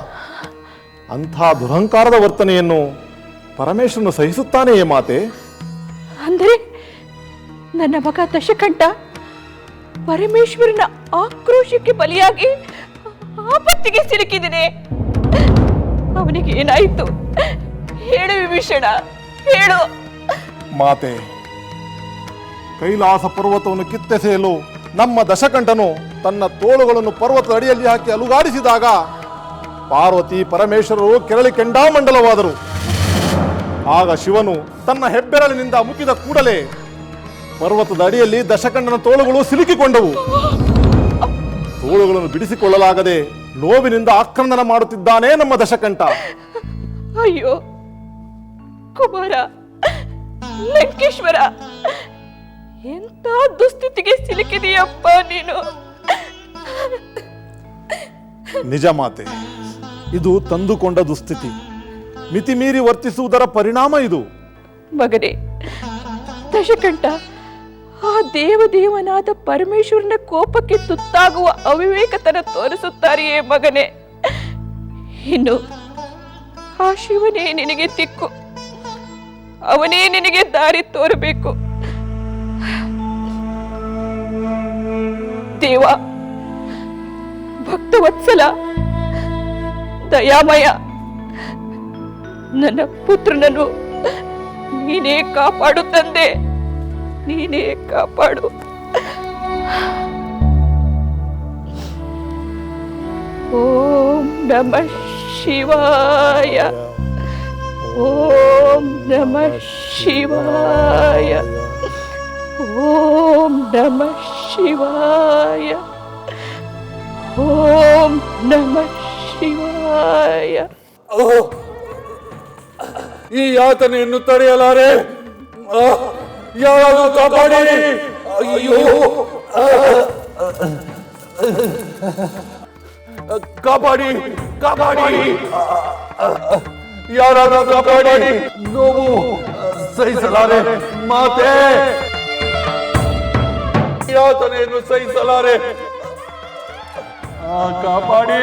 ಅಂಥ ದುರಹಂಕಾರದ ವರ್ತನೆಯನ್ನು ಪರಮೇಶ್ವರನು ಸಹಿಸುತ್ತಾನೆಯೇ ಮಾತೆ? ಅಂದರೆ ನನ್ನ ಮಗ ದಶಕಂಠ ಪರಮೇಶ್ವರನ ಆಕ್ರೋಶಕ್ಕೆ ಬಲಿಯಾಗಿ ಆಪತ್ತಿಗೆ ಸಿಲುಕಿದನೆ. ಅವನಿಗೆ ಏನಾಯಿತು? ಹೇಳು ವಿಭೀಷಣ, ಹೇಳು. ಮಾತೆ, ಕೈಲಾಸ ಪರ್ವತವನ್ನು ಕಿತ್ತೆಸೆಯಲು ನಮ್ಮ ದಶಕಂಠನು ತನ್ನ ತೋಳುಗಳನ್ನು ಪರ್ವತದ ಅಡಿಯಲ್ಲಿ ಹಾಕಿ ಅಲುಗಾಡಿಸಿದಾಗ ಪಾರ್ವತಿ ಪರಮೇಶ್ವರರು ಕೆರಳಿ ಕೆಂಡಾಮಂಡಲವಾದರು. ಆಗ ಶಿವನು ತನ್ನ ಹೆಬ್ಬೆರಳಿನಿಂದ ಮುಗಿದ ಕೂಡಲೇ ಪರ್ವತದ ಅಡಿಯಲ್ಲಿ ದಶಕಂಠನ ತೋಳುಗಳು ಸಿಲುಕಿಕೊಂಡವು. ತೋಳುಗಳನ್ನು ಬಿಡಿಸಿಕೊಳ್ಳಲಾಗದೆ ನೋವಿನಿಂದ ಆಕ್ರಂದನ ಮಾಡುತ್ತಿದ್ದಾನೆ ನಮ್ಮ ದಶಕಂಠ. ಅಯ್ಯೋ ಕುಮಾರ, ಲಂಕೇಶ್ವರ, ಎಂತ ದುಸ್ಥಿತಿಗೆ ಸಿಲುಕಿದೆಯಪ್ಪ ನೀನು. ನಿಜ ಮಾತೆ, ಇದು ತಂದುಕೊಂಡ ದುಸ್ಥಿತಿ. ಮಿತಿಮೀರಿ ವರ್ತಿಸುವುದರ ಪರಿಣಾಮ ಇದು. ಮಗನೇ ದಶಕಂಠ, ಆ ದೇವದೇವನಾದ ಪರಮೇಶ್ವರನ ಕೋಪಕ್ಕೆ ತುತ್ತಾಗುವ ಅವಿವೇಕತನ ತೋರಿಸುತ್ತಾರೆಯೇ ಮಗನೇ? ಇನ್ನು ಆ ಶಿವನೇ ನಿನಗೆ ದಿಕ್ಕು, ಅವನೇ ನಿನಗೆ ದಾರಿ ತೋರಬೇಕು. ದೇವ, ಭಕ್ತವತ್ಸಲ, ದಯಾಮಯ, ನನ್ನ ಪುತ್ರನನ್ನು ನೀನೇ ಕಾಪಾಡು ತಂದೆ, ನೀನೇ ಕಾಪಾಡು. ಓಂ ನಮಃ ಶಿವಾಯ. ಓಂ ನಮಃ ಶಿವಾಯ. ಓಂ ನಮಃ ಶಿವಾಯ. ಓಂ ನಮಃ ಶಿವಾಯ. ಈ ಯಾತನೆಯನ್ನು ತಡೆಯಲಾರೆ. ಯಾರಾದರೂ ಕಾಪಾಡಿ. ಅಯ್ಯೋ, ಕಾಪಾಡಿ, ಕಾಪಾಡಿ, ಯಾರಾದರೂ ಕಾಪಾಡಿ. ನೋವು ಸಹಿಸಲಾರೆ ಮಾತೆ, ಯಾತನೆಯನ್ನು ಸಹಿಸಲಾರೆ. ಕಾಪಾಡಿ.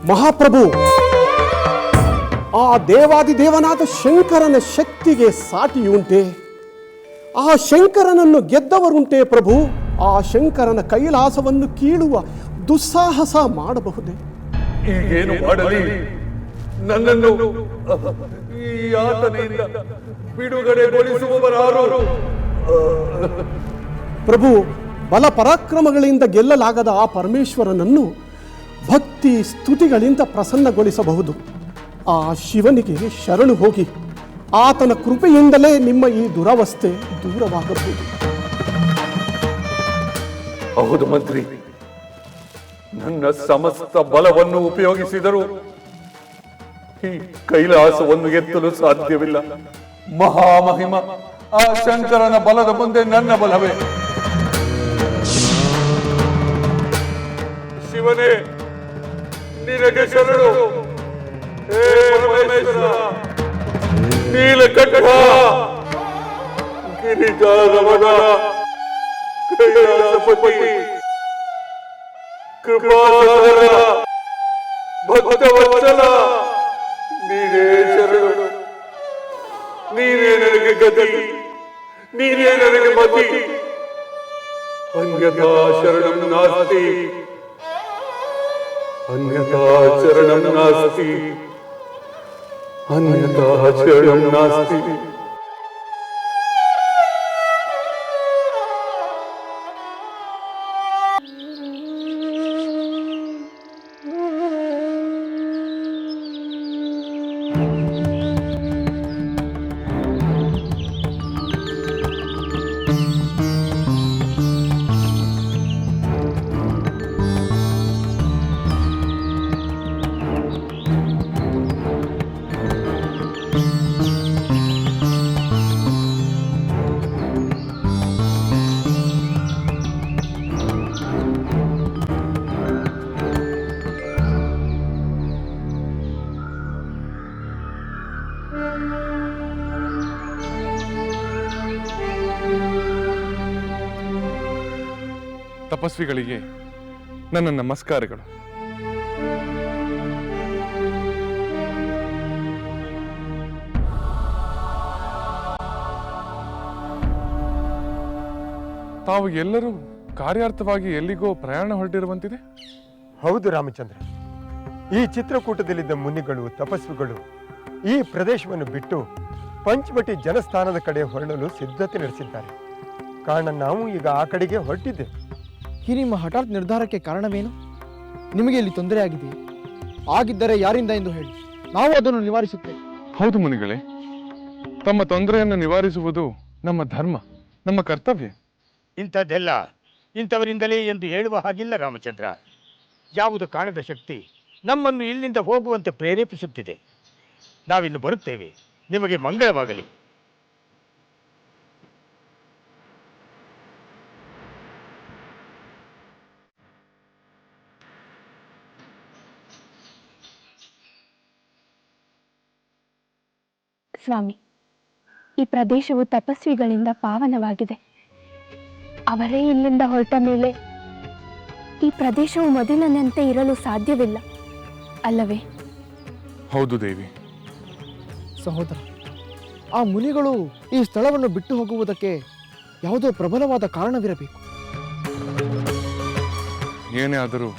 ಮಹಾಪ್ರಭು, ಆ ದೇವಾದಿದೇವನಾದ ಶಂಕರನ ಶಕ್ತಿಗೆ ಸಾಟಿಯುಂಟೆ? ಆ ಶಂಕರನನ್ನು ಗೆದ್ದವರುಂಟೆ ಪ್ರಭು? ಆ ಶಂಕರನ ಕೈಲಾಸವನ್ನು ಕೀಳುವ ದುಸ್ಸಾಹಸ ಮಾಡಬಹುದೇ? ಈಗೇನು ಮಾಡಲಿ? ನನ್ನನ್ನು ಈ ಯಾತನೆಯಿಂದ ಬಿಡುಗಡೆಗೊಳಿಸುವವರಾರು? ಪ್ರಭು, ಬಲ ಪರಾಕ್ರಮಗಳಿಂದ ಗೆಲ್ಲಲಾಗದ ಆ ಪರಮೇಶ್ವರನನ್ನು ಭಕ್ತಿ ಸ್ತುತಿಗಳಿಂದ ಪ್ರಸನ್ನಗೊಳಿಸಬಹುದು. ಆ ಶಿವನಿಗೆ ಶರಣು ಹೋಗಿ ಆತನ ಕೃಪೆಯಿಂದಲೇ ನಿಮ್ಮ ಈ ದುರವಸ್ಥೆ ದೂರವಾಗಬಹುದು. ಹೌದು ಮಂತ್ರಿ, ನನ್ನ ಸಮಸ್ತ ಬಲವನ್ನು ಉಪಯೋಗಿಸಿದರೂ ಈ ಕೈಲಾಸವನ್ನು ಎತ್ತಲು ಸಾಧ್ಯವಿಲ್ಲ. ಮಹಾಮಹಿಮ ಆ ಶಂಕರನ ಬಲದ ಮುಂದೆ ನನ್ನ ಬಲವೇ. ಶಿವನೇ, ನಿನಗೆ ಶರಣು. ಹೇ ಪರಮೇಶ್ವರ, ನೀಲಕಂಠ, ಗಿರಿಜಾರವನ, ಕೈಲಾಸಪತಿ, ಕೃಪಾಸಾಗರ, ಭಕ್ತವತ್ಸಲ, ನೀನೇ ಶರಣು. ನೀನೇ ನನಗೆ ಗತಿ, ನೀನೇ ನನಗೆ ಮತಿ. ಅನ್ಯಥಾ ಶರಣಂ ನಾಸ್ತಿ, ಅನ್ಯಥಾ ಶರಣಂ ನಾಸ್ತಿ, ಅನ್ಯಥಾ ಶರಣಂ ನಾಸ್ತಿ. ತಪಸ್ವಿಗಳಿಗೆ ನನ್ನ ನಮಸ್ಕಾರಗಳು. ತಾವು ಎಲ್ಲರೂ ಕಾರ್ಯಾರ್ಥವಾಗಿ ಎಲ್ಲಿಗೋ ಪ್ರಯಾಣ ಹೊರಟಿರುವಂತಿದೆ. ಹೌದು ರಾಮಚಂದ್ರ, ಈ ಚಿತ್ರಕೂಟದಲ್ಲಿದ್ದ ಮುನಿಗಳು ತಪಸ್ವಿಗಳು ಈ ಪ್ರದೇಶವನ್ನು ಬಿಟ್ಟು ಪಂಚವಟಿ ಜನಸ್ಥಾನದ ಕಡೆ ಹೊರಡಲು ಸಿದ್ಧತೆ ನಡೆಸಿದ್ದಾರೆ. ಕಾರಣ ನಾವು ಈಗ ಆ ಕಡೆಗೆ ಹೊರಟಿದ್ದೆ. ಈ ನಿಮ್ಮ ಹಠಾತ್ ನಿರ್ಧಾರಕ್ಕೆ ಕಾರಣವೇನು? ನಿಮಗೆ ಇಲ್ಲಿ ತೊಂದರೆ ಆಗಿದೆಯೇ? ಆಗಿದ್ದರೆ ಯಾರಿಂದ ಎಂದು ಹೇಳಿ, ನಾವು ಅದನ್ನು ನಿವಾರಿಸುತ್ತೇವೆ. ಹೌದು ಮುನಿಗಳೇ, ತಮ್ಮ ತೊಂದರೆಯನ್ನು ನಿವಾರಿಸುವುದು ನಮ್ಮ ಧರ್ಮ, ನಮ್ಮ ಕರ್ತವ್ಯ. ಇಂಥದ್ದೆಲ್ಲ ಇಂಥವರಿಂದಲೇ ಎಂದು ಹೇಳುವ ಹಾಗಿಲ್ಲ ರಾಮಚಂದ್ರ. ಯಾವುದು ಕಾಣದ ಶಕ್ತಿ ನಮ್ಮನ್ನು ಇಲ್ಲಿಂದ ಹೋಗುವಂತೆ ಪ್ರೇರೇಪಿಸುತ್ತಿದೆ. ನಾವಿನ್ನು ಬರುತ್ತೇವೆ. ನಿಮಗೆ ಮಂಗಳವಾಗಲಿ. ಸ್ವಾಮಿ, ಈ ಪ್ರದೇಶವು ತಪಸ್ವಿಗಳಿಂದ ಪಾವನವಾಗಿದೆ. ಅವರೇ ಇಲ್ಲಿಂದ ಹೊರಟ ಮೇಲೆ ಈ ಪ್ರದೇಶವು ಮೊದಲಿನಂತೆ ಇರಲು ಸಾಧ್ಯವಿಲ್ಲ, ಅಲ್ಲವೇ? ಹೌದು ದೇವಿ. ಸಹೋದರ, ಆ ಮುನಿಗಳು ಈ ಸ್ಥಳವನ್ನು ಬಿಟ್ಟು ಹೋಗುವುದಕ್ಕೆ ಯಾವುದೋ ಪ್ರಬಲವಾದ ಕಾರಣವಿರಬೇಕು. ಏನೇ ಆದರೂ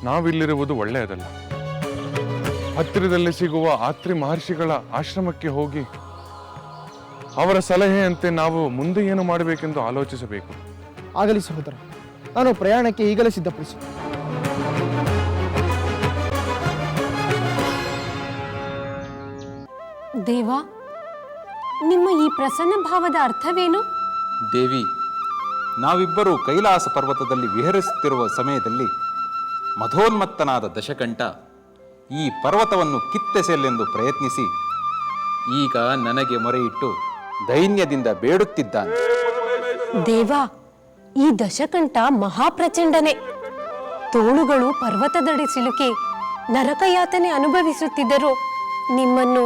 ನಾವಿಲ್ಲಿರುವುದು ಒಳ್ಳೆಯದಲ್ಲ. ಹತ್ತಿರದಲ್ಲಿ ಸಿಗುವ ಆತ್ರಿ ಮಹರ್ಷಿಗಳ ಆಶ್ರಮಕ್ಕೆ ಹೋಗಿ ಅವರ ಸಲಹೆಯಂತೆ ನಾವು ಮುಂದೆ ಏನು ಮಾಡಬೇಕೆಂದು ಆಲೋಚಿಸಬೇಕು. ಆಗಲಿ ಸಹೋದರ, ನಾನು ಪ್ರಯಾಣಕ್ಕೆ ಈಗಲೇ ಸಿದ್ಧಪಡಿಸಿ. ದೇವ, ನಿಮ್ಮ ಈ ಪ್ರಸನ್ನ ಭಾವದ ಅರ್ಥವೇನು? ದೇವಿ, ನಾವಿಬ್ಬರು ಕೈಲಾಸ ಪರ್ವತದಲ್ಲಿ ವಿಹರಿಸುತ್ತಿರುವ ಸಮಯದಲ್ಲಿ ಮಧೋನ್ಮತ್ತನಾದ ದಶಕಂಠ ಈ ಪರ್ವತವನ್ನು ಕಿತ್ತೆಸೆಯಲೆಂದು ಪ್ರಯತ್ನಿಸಿ ಈಗ ನನಗೆ ಮೊರೆಯಿಟ್ಟು ದೈನ್ಯದಿಂದ ಬೇಡುತ್ತಿದ್ದಾನೆ. ದೇವ, ಈ ದಶಕಂಠ ಮಹಾಪ್ರಚಂಡನೆ. ತೋಳುಗಳು ಪರ್ವತದಡಿ ಸಿಲುಕಿ ನರಕಯಾತನೆ ಅನುಭವಿಸುತ್ತಿದ್ದರೂ ನಿಮ್ಮನ್ನು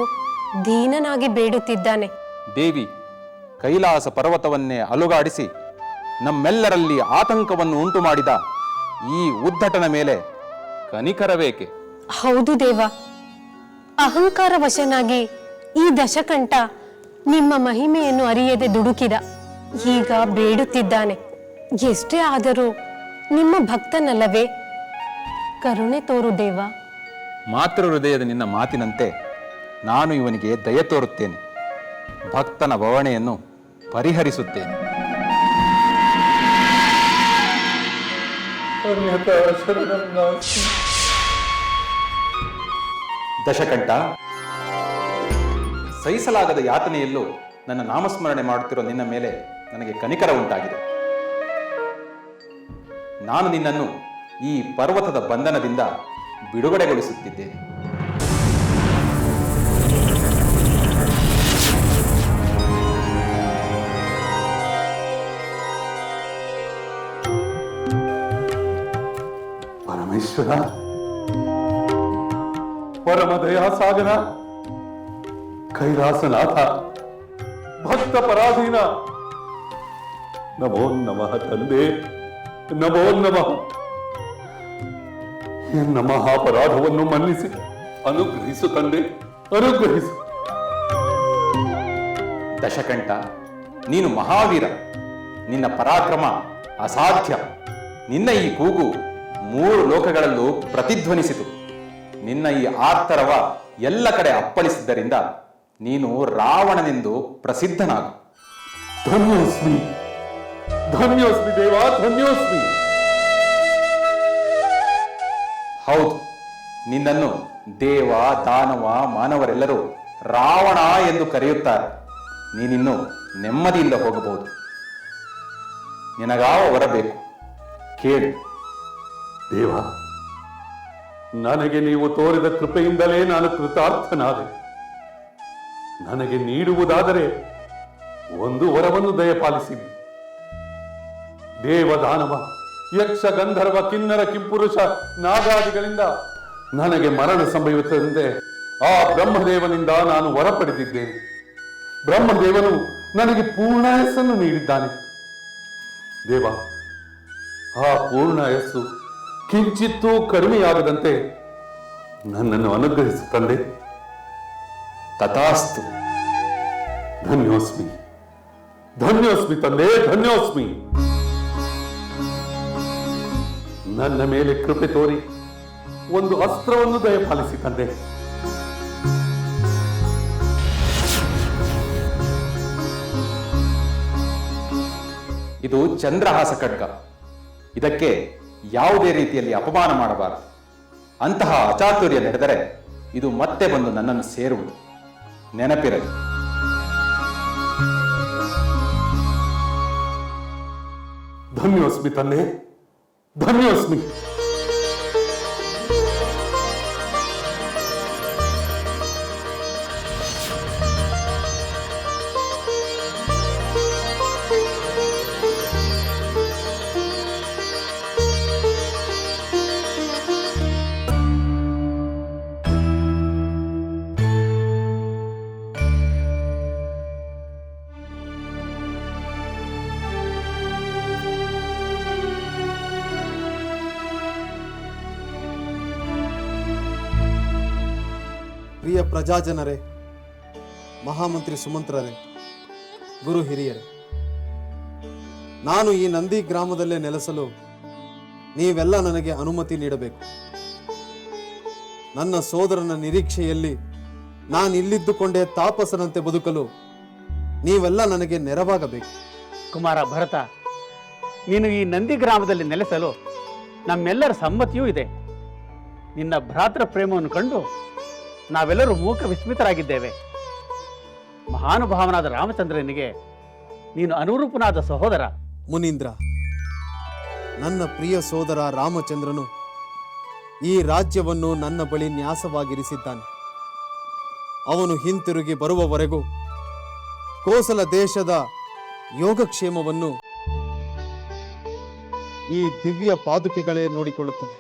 ದೀನನಾಗಿ ಬೇಡುತ್ತಿದ್ದಾನೆ. ದೇವಿ, ಕೈಲಾಸ ಪರ್ವತವನ್ನೇ ಅಲುಗಾಡಿಸಿ ನಮ್ಮೆಲ್ಲರಲ್ಲಿ ಆತಂಕವನ್ನು ಉಂಟು ಮಾಡಿದ ಈ ಉದ್ಧಟನ ಮೇಲೆ ಕನಿಕರಬೇಕೆ? ಹೌದು ದೇವ, ಅಹಂಕಾರ ವಶನಾಗಿ ಈ ದಶಕಂಠ ನಿಮ್ಮ ಮಹಿಮೆಯನ್ನು ಅರಿಯದೆ ದುಡುಕಿದ. ಈಗ ಬೇಡುತ್ತಿದ್ದಾನೆ. ಎಷ್ಟೇ ಆದರೂ ನಿಮ್ಮ ಭಕ್ತನಲ್ಲವೇ? ಕರುಣೆ ತೋರು ದೇವ. ಮಾತೃ ಹೃದಯದ ನಿನ್ನ ಮಾತಿನಂತೆ ನಾನು ಇವನಿಗೆ ದಯೆ ತೋರುತ್ತೇನೆ. ಭಕ್ತನ ಬವಣೆಯನ್ನು ಪರಿಹರಿಸುತ್ತೇನೆ. ಅನ್ಯಥಾ ಶರಣಂ ನಾಸ್ತಿ. ದಶಕಂಠ, ಸಹಿಸಲಾಗದ ಯಾತನೆಯಲ್ಲೂ ನನ್ನ ನಾಮಸ್ಮರಣೆ ಮಾಡುತ್ತಿರೋ ನಿನ್ನ ಮೇಲೆ ನನಗೆ ಕನಿಕರ ಉಂಟಾಗಿದೆ. ನಾನು ನಿನ್ನನ್ನು ಈ ಪರ್ವತದ ಬಂಧನದಿಂದ ಬಿಡುಗಡೆಗೊಳಿಸುತ್ತಿದ್ದೇನೆ. ಪರಮೇಶ್ವರ, ಪರಮ ದಯಾಸಾಗರ, ಕೈಲಾಸನಾಥ, ಭಕ್ತ ಪರಾಧೀನ, ನಮೋ ನಮಃ ತಂದೆ, ನಮೋ ನಮಃ. ಎನ್ನ ಮಹಾಪರಾಧವನ್ನು ಮನ್ನಿಸಿ ಅನುಗ್ರಹಿಸು ತಂದೆ, ಅನುಗ್ರಹಿಸು. ದಶಕಂಠ, ನೀನು ಮಹಾವೀರ. ನಿನ್ನ ಪರಾಕ್ರಮ ಅಸಾಧ್ಯ. ನಿನ್ನ ಈ ಕೂಗು 3 ಲೋಕಗಳಲ್ಲೂ ಪ್ರತಿಧ್ವನಿಸಿತು. ನಿನ್ನ ಈ ಆರ್ತರವ ಎಲ್ಲ ಕಡೆ ಅಪ್ಪಳಿಸಿದ್ದರಿಂದ ನೀನು ರಾವಣನೆಂದು ಪ್ರಸಿದ್ಧನಾಗು. ಧನ್ಯೋಸ್ಮಿ, ಧನ್ಯೋಸ್ಮಿ ದೇವ, ಧನ್ಯೋಸ್ಮಿ. ಹೌದು, ನಿನ್ನನ್ನು ದೇವ, ದಾನವ, ಮಾನವರೆಲ್ಲರೂ ರಾವಣ ಎಂದು ಕರೆಯುತ್ತಾರೆ. ನೀನಿನ್ನು ನೆಮ್ಮದಿಯಿಂದ ಹೋಗಬಹುದು. ನಿನಗಾವ ವರ ಬೇಕು, ಕೇಳು. ದೇವ, ನನಗೆ ನೀವು ತೋರಿದ ಕೃಪೆಯಿಂದಲೇ ನಾನು ಕೃತಾರ್ಥನಾದೆ. ನನಗೆ ನೀಡುವುದಾದರೆ ಒಂದು ವರವನ್ನು ದಯಪಾಲಿಸಿದೆ. ದೇವದಾನವ, ಯಕ್ಷ, ಗಂಧರ್ವ, ಕಿನ್ನರ, ಕಿಂಪುರುಷ, ನಾಗಾದಿಗಳಿಂದ ನನಗೆ ಮರಣ ಸಂಭವಿಸುವಂತೆ ಆ ಬ್ರಹ್ಮದೇವನಿಂದ ನಾನು ವರ ಪಡೆದಿದ್ದೇನೆ. ಬ್ರಹ್ಮದೇವನು ನನಗೆ ಪೂರ್ಣಾಯಸ್ಸನ್ನು ನೀಡಿದ್ದಾನೆ. ದೇವ, ಆ ಪೂರ್ಣಾಯಸ್ಸು ಕಿಂಚಿತ್ತೂ ಕಡಿಮೆಯಾಗದಂತೆ ನನ್ನನ್ನು ಅನುಗ್ರಹಿಸು ತಂದೆ. ತಥಾಸ್ತು. ಧನ್ಯೋಸ್ಮಿ, ಧನ್ಯೋಸ್ಮಿ ತಂದೆ, ಧನ್ಯೋಸ್ಮಿ. ನನ್ನ ಮೇಲೆ ಕೃಪೆ ತೋರಿ ಒಂದು ಅಸ್ತ್ರವನ್ನು ದಯಪಾಲಿಸಿ ತಂದೆ. ಇದು ಚಂದ್ರಹಾಸ ಖಡ್ಗ. ಇದಕ್ಕೆ ಯಾವುದೇ ರೀತಿಯಲ್ಲಿ ಅಪಮಾನ ಮಾಡಬಾರದು. ಅಂತಹ ಅಚಾತುರ್ಯ ನಡೆದರೆ ಇದು ಮತ್ತೆ ಬಂದು ನನ್ನನ್ನು ಸೇರುವುದು. ನೆನಪಿರಲಿ. ಧನ್ಯೋಸ್ಮಿ ತಂದೆ, ಧನ್ಯೋಸ್ಮಿ. ಪ್ರಿಯ ಪ್ರಜಾಜನರೇ, ಮಹಾಮಂತ್ರಿ ಸುಮಂತ್ರರೇ, ಗುರು ಹಿರಿಯರೇ, ನಾನು ಈ ನಂದಿ ಗ್ರಾಮದಲ್ಲೇ ನೆಲೆಸಲು ನೀವೆಲ್ಲ ನನಗೆ ಅನುಮತಿ ನೀಡಬೇಕು. ನನ್ನ ಸೋದರನ ನಿರೀಕ್ಷೆಯಲ್ಲಿ ನಾನಿಲ್ಲಿದ್ದುಕೊಂಡೇ ತಾಪಸನಂತೆ ಬದುಕಲು ನೀವೆಲ್ಲ ನನಗೆ ನೆರವಾಗಬೇಕು. ಕುಮಾರ ಭರತ, ನೀನು ಈ ನಂದಿ ಗ್ರಾಮದಲ್ಲಿ ನೆಲೆಸಲು ನಮ್ಮೆಲ್ಲರ ಸಮ್ಮತಿಯೂ ಇದೆ. ನಿನ್ನ ಭ್ರಾತೃ ಪ್ರೇಮವನ್ನು ಕಂಡು ನಾವೆಲ್ಲರೂ ಮೂಕ ವಿಸ್ಮಿತರಾಗಿದ್ದೇವೆ. ಮಹಾನುಭಾವನಾದ ರಾಮಚಂದ್ರನಿಗೆ ನೀನು ಅನುರೂಪನಾದ ಸಹೋದರ. ಮುನೀಂದ್ರ, ನನ್ನ ಪ್ರಿಯ ಸೋದರ ರಾಮಚಂದ್ರನು ಈ ರಾಜ್ಯವನ್ನು ನನ್ನ ಬಳಿ ನ್ಯಾಸವಾಗಿರಿಸಿದ್ದಾನೆ. ಅವನು ಹಿಂತಿರುಗಿ ಬರುವವರೆಗೂ ಕೋಸಲ ದೇಶದ ಯೋಗಕ್ಷೇಮವನ್ನು ಈ ದಿವ್ಯ ಪಾದುಕೆಗಳೇ ನೋಡಿಕೊಳ್ಳುತ್ತವೆ.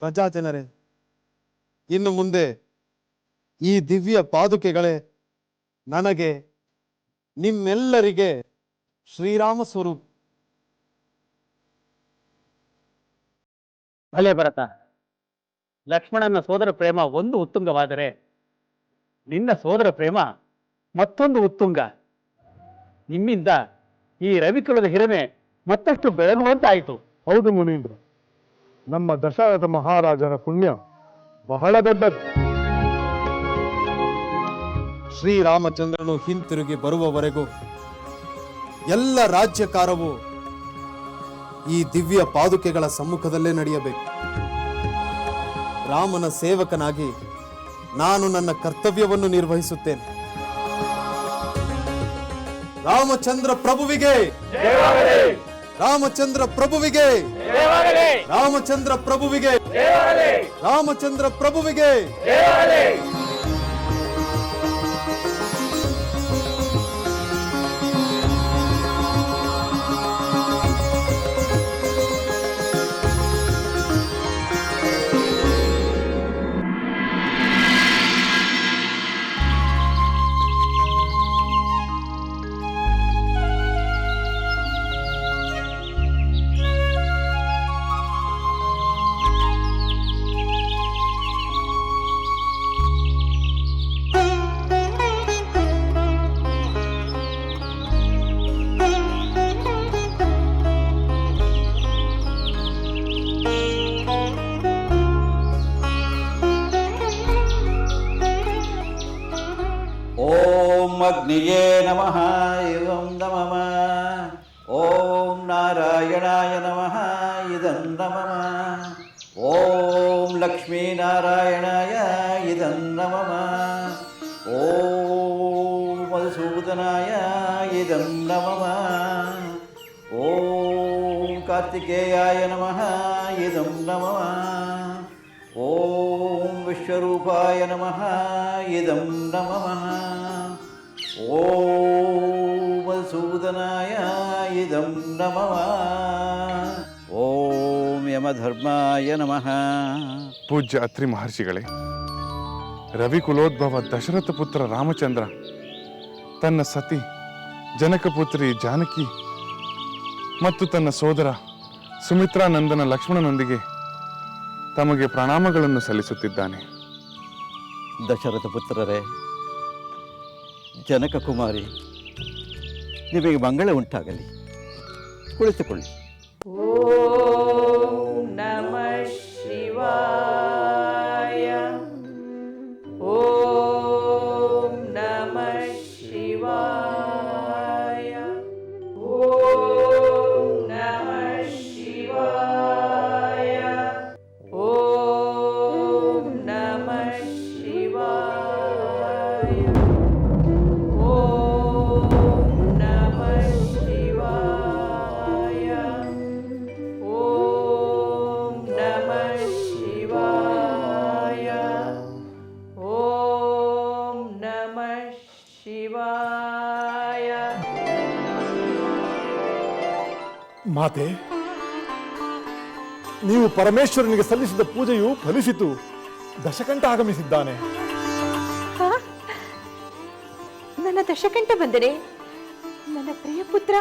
ಪ್ರಜಾಜನರೇ, ಇನ್ನು ಮುಂದೆ ಈ ದಿವ್ಯ ಪಾದುಕೆಗಳೇ ನನಗೆ ನಿಮ್ಮೆಲ್ಲರಿಗೆ ಶ್ರೀರಾಮ ಸ್ವರೂಪ. ಭಲೆ ಭರತ, ಲಕ್ಷ್ಮಣನ ಸೋದರ ಪ್ರೇಮ ಒಂದು ಉತ್ತುಂಗವಾದರೆ ನಿನ್ನ ಸೋದರ ಪ್ರೇಮ ಮತ್ತೊಂದು ಉತ್ತುಂಗ. ನಿಮ್ಮಿಂದ ಈ ರವಿಕುಲದ ಹಿರಿಮೆ ಮತ್ತಷ್ಟು ಬೆಳಗುವಂತಾಯಿತು. ಹೌದು ಮುನೀಂದ್ರ, ನಮ್ಮ ದಶರಥ ಮಹಾರಾಜರ ಪುಣ್ಯ ಬಹಳ ದೊಡ್ಡದು. ಶ್ರೀರಾಮಚಂದ್ರನು ಹಿಂತಿರುಗಿ ಬರುವವರೆಗೂ ಎಲ್ಲ ರಾಜ್ಯಕಾರವು ಈ ದಿವ್ಯ ಪಾದುಕೆಗಳ ಸಮ್ಮುಖದಲ್ಲೇ ನಡೆಯಬೇಕು. ರಾಮನ ಸೇವಕನಾಗಿ ನಾನು ನನ್ನ ಕರ್ತವ್ಯವನ್ನು ನಿರ್ವಹಿಸುತ್ತೇನೆ. ರಾಮಚಂದ್ರ ಪ್ರಭುವಿಗೆ, ರಾಮಚಂದ್ರ ಪ್ರಭುವಿಗೆ, ರಾಮಚಂದ್ರ ಪ್ರಭುವಿಗೆ, ರಾಮಚಂದ್ರ ಪ್ರಭುವಿಗೆ. ಅಗ್ನಿಯೇ ನಮಃ ಇದಂ ನಮಃ. ಓಂ ನಾರಾಯಣಾಯ ನಮಃ ಇದಂ ನಮಃ. ಓಂ ಲಕ್ಷ್ಮೀನಾರಾಯಣಾಯ ಇದಂ ನಮಃ. ಓಂ ಮಧುಸೂದನಾಯ ಇದಂ ನಮಃ. ಓಂ ಕಾರ್ತಿಕೇಯಾಯ ನಮಃ ಇದಂ ನಮಃ. ಓಂ ವಿಶ್ವರೂಪಾಯ ನಮಃ ಇದಂ ನಮಃ. ಓಂ ಮಧುಸೂದನಾಯ ಇದಂ ನಮಃ. ಓಂ ಯಮಧರ್ಮಾಯ ನಮಃ. ಪೂಜ್ಯ ಅತ್ರಿ ಮಹರ್ಷಿಗಳೇ, ರವಿಕುಲೋದ್ಭವ ದಶರಥ ಪುತ್ರ ರಾಮಚಂದ್ರ ತನ್ನ ಸತಿ ಜನಕಪುತ್ರಿ ಜಾನಕಿ ಮತ್ತು ತನ್ನ ಸೋದರ ಸುಮಿತ್ರಾನಂದನ ಲಕ್ಷ್ಮಣನೊಂದಿಗೆ ತಮಗೆ ಪ್ರಣಾಮಗಳನ್ನು ಸಲ್ಲಿಸುತ್ತಿದ್ದಾನೆ. ದಶರಥ ಪುತ್ರರೇ, ಜನಕ ಕುಮಾರಿ, ನಿಮಗೆ ಮಂಗಳ ಉಂಟಾಗಲಿ. ಕುಳಿತುಕೊಳ್ಳಿ. ಓಂ ನಮಃ ಶಿವಾಯ. ಓಂ ನಮಃ ಶಿವಾಯ. ಓಂ ನಮಃ ಶಿವಾಯ. ಓಂ ನಮಃ ಶಿವಾಯ. ಓಂ ನಮಃ ಶಿವಾಯ. ಓಂ ನಮಃ ಶಿವಾಯ. ಓಂ ನಮಃ ಶಿವಾಯ. ಮಾತೆ, ನೀವು ಪರಮೇಶ್ವರನಿಗೆ ಸಲ್ಲಿಸಿದ ಪೂಜೆಯು ಫಲಿಸಿತು. ದಶಕಂಠ ಆಗಮಿಸಿದ್ದಾನೆ. ನನ್ನ ದಶಕಂಠ ಬಂದರೆ ನನ್ನ ಪ್ರಿಯ ಪುತ್ರ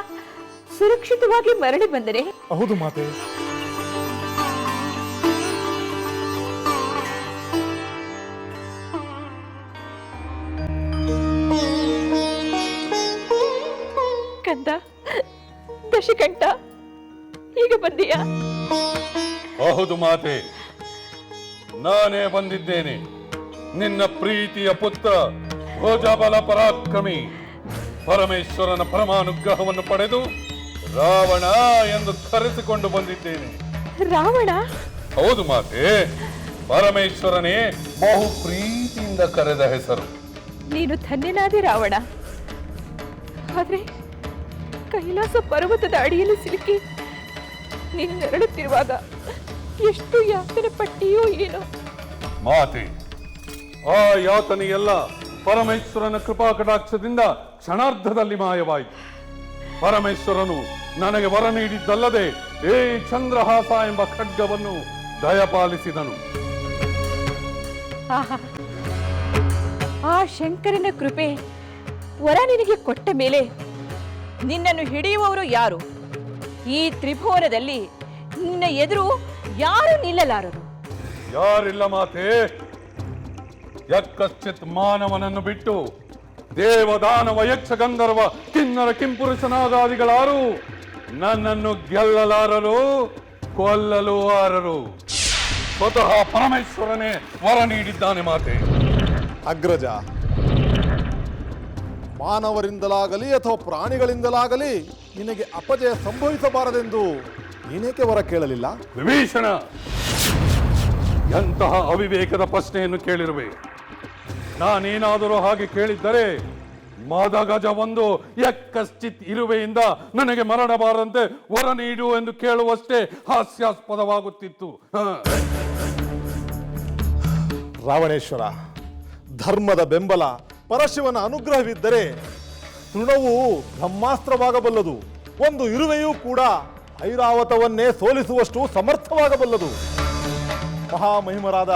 ಸುರಕ್ಷಿತವಾಗಿ ಮರಳಿ ಬಂದರೆ. ಹೌದು ಮಾತೆ. ಕಂದ, ದಶಕಂಠ, ಈಗ ಬಂದೀಯಾ? ಹೌದು ಮಾತೆ, ನಾನೇ ಬಂದಿದ್ದೇನೆ. ನಿನ್ನ ಪ್ರೀತಿಯ ಪುತ್ರ ಭೋಜಬಲ ಪರಾಕ್ರಮಿ ಪರಮೇಶ್ವರನ ಪರಮಾನುಗ್ರಹವನ್ನು ಪಡೆದು ರಾವಣ ಎಂದು ಕರೆಸಿಕೊಂಡು ಬಂದಿದ್ದೇನೆ. ರಾವಣ? ಹೌದು ಮಾತೆ, ಪರಮೇಶ್ವರನೇ ಬಹು ಪ್ರೀತಿಯಿಂದ ಕರೆದ ಹೆಸರು. ನೀನು ಧನ್ಯನಾದೆ ರಾವಣ. ಆದ್ರೆ ಕೈಲಾಸ ಪರ್ವತದ ಅಡಿಯಲ್ಲಿ ಸಿಲುಕಿ ನೀನು ನೆರಳುತ್ತಿರುವಾಗ ಎಷ್ಟು ಯಾತನೆ ಪಟ್ಟಿಯೋ ಏನೋ. ಮಾತೆ, ಆ ಯಾತನೆಯೆಲ್ಲ ಪರಮೇಶ್ವರನ ಕೃಪಾ ಕಟಾಕ್ಷದಿಂದ ಕ್ಷಣಾರ್ಧದಲ್ಲಿ ಮಾಯವಾಯಿತು. ಪರಮೇಶ್ವರನು ನನಗೆ ವರ ನೀಡಿದ್ದಲ್ಲದೆ ಏ ಚಂದ್ರಹಾಸ ಎಂಬ ಖಡ್ಗವನ್ನು ದಯಪಾಲಿಸಿದನು. ಆಹಾ, ಆ ಶಂಕರನ ಕೃಪೆ ವರ ನಿನಗೆ ಕೊಟ್ಟ ಮೇಲೆ ನಿನ್ನನ್ನು ಹಿಡಿಯುವವರು ಯಾರು? ಈ ತ್ರಿಭುವನದಲ್ಲಿ ನಿನ್ನ ಎದುರು ಯಾರು ನಿಲ್ಲಲಾರರು. ಯಾರಿಲ್ಲ ಮಾತೆ. ಯಕ್ಕಶ್ಚಿತ್ ಮಾನವನನ್ನು ಬಿಟ್ಟು ದೇವದಾನವ ಯಕ್ಷ ಗಂಧರ್ವ ಕಿನ್ನರ ಕಿಂಪುರುಷನಾದಾದಿಗಳಾರು ನನ್ನನ್ನು ಗೆಲ್ಲಲಾರರು, ಕೊಲ್ಲಲು ಆರರು. ಸ್ವತಃ ಪರಮೇಶ್ವರನೇ ವರ ನೀಡಿದ್ದಾನೆ ಮಾತೆ. ಅಗ್ರಜ, ಮಾನವರಿಂದಲಾಗಲಿ ಅಥವಾ ಪ್ರಾಣಿಗಳಿಂದಲಾಗಲಿ ನಿನಗೆ ಅಪಜಯ ಸಂಭವಿಸಬಾರದೆಂದು ನೀನೇಕೆ ವರ ಕೇಳಲಿಲ್ಲ? ವಿಭೀಷಣ, ಎಂತಹ ಅವಿವೇಕದ ಪ್ರಶ್ನೆಯನ್ನು ಕೇಳಿರುವೆ. ನಾನೇನಾದರೂ ಹಾಗೆ ಕೇಳಿದ್ದರೆ ಮದಗಜ ಒಂದು ಯಕ್ಕಶ್ಚಿತ್ ಇರುವೆಯಿಂದ ನನಗೆ ಮರಣಬಾರದಂತೆ ವರ ನೀಡು ಎಂದು ಕೇಳುವಷ್ಟೇ ಹಾಸ್ಯಾಸ್ಪದವಾಗುತ್ತಿತ್ತು. ರಾವಣೇಶ್ವರ, ಧರ್ಮದ ಬೆಂಬಲ, ಪರಶಿವನ ಅನುಗ್ರಹವಿದ್ದರೆ ತೃಣವು ಬ್ರಹ್ಮಾಸ್ತ್ರವಾಗಬಲ್ಲದು. ಒಂದು ಇರುವೆಯೂ ಕೂಡ ಐರಾವತವನ್ನೇ ಸೋಲಿಸುವಷ್ಟು ಸಮರ್ಥವಾಗಬಲ್ಲದು. ಮಹಾಮಹಿಮರಾದ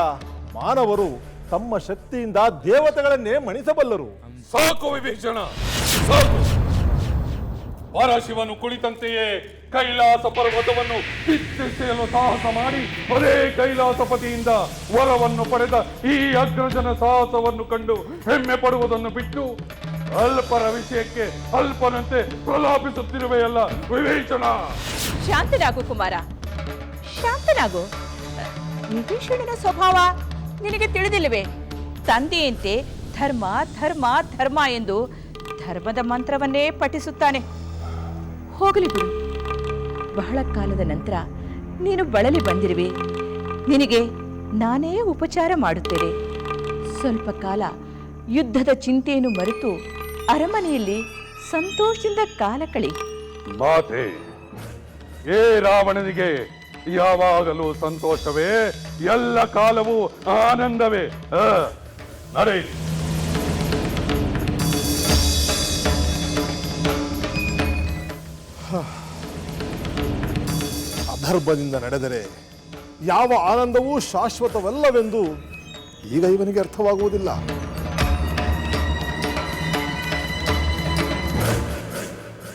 ಮಾನವರು ತಮ್ಮ ಶಕ್ತಿಯಿಂದ ದೇವತೆಗಳನ್ನೇ ಮಣಿಸಬಲ್ಲರು. ಸಾಕು ವಿಭೀಷಣ, ಸಾಕು. ಪರಶಿವನು ಕುಳಿತಂತೆಯೇ ಕೈಲಾಸ ಪರ್ವತವನ್ನು ಕಿತ್ತೆಸೆಯಲು ಸಾಹಸ ಮಾಡಿ ಅದೇ ಕೈಲಾಸಪತಿಯಿಂದ ವರವನ್ನು ಪಡೆದ ಈ ಅಗ್ರಜನ ಸಾಹಸವನ್ನು ಕಂಡು ಹೆಮ್ಮೆ ಪಡುವುದನ್ನು ಬಿಟ್ಟು ಅಲ್ಪರ ವಿಷಯಕ್ಕೆ ಅಲ್ಪನಂತೆ ಪ್ರಲಾಪಿಸುತ್ತಿರುವೆಯಲ್ಲ ವಿಭೀಷಣ. ಶಾಂತನಾಗು ಕುಮಾರ, ಶಾಂತನಾಗು. ವಿಭೀಷಣನ ಸ್ವಭಾವ ನಿನಗೆ ತಿಳಿದಿಲ್ಲವೇ? ತಂದೆಯಂತೆ ಧರ್ಮ ಧರ್ಮ ಧರ್ಮ ಎಂದು ಧರ್ಮದ ಮಂತ್ರವನ್ನೇ ಪಠಿಸುತ್ತಾನೆ. ಹೋಗಲಿ ಬಿಡು. ಬಹಳ ಕಾಲದ ನಂತರ ನೀನು ಬಳಲಿ ಬಂದಿರುವೆ. ನಿನಗೆ ನಾನೇ ಉಪಚಾರ ಮಾಡುತ್ತೇನೆ. ಸ್ವಲ್ಪ ಕಾಲ ಯುದ್ಧದ ಚಿಂತೆಯನ್ನು ಮರೆತು ಅರಮನೆಯಲ್ಲಿ ಸಂತೋಷದಿಂದ ಕಾಲ ಕಳಿ. ಮಾತೆ, ಏ ರಾವಣನಿಗೆ ಯಾವಾಗಲೂ ಸಂತೋಷವೇ, ಎಲ್ಲ ಕಾಲವೂ ಆನಂದವೇ. ನಡೆಯಿರಿ. ಅಧರ್ಮದಿಂದ ನಡೆದರೆ ಯಾವ ಆನಂದವೂ ಶಾಶ್ವತವಲ್ಲವೆಂದು ಈಗ ಇವನಿಗೆ ಅರ್ಥವಾಗುವುದಿಲ್ಲ.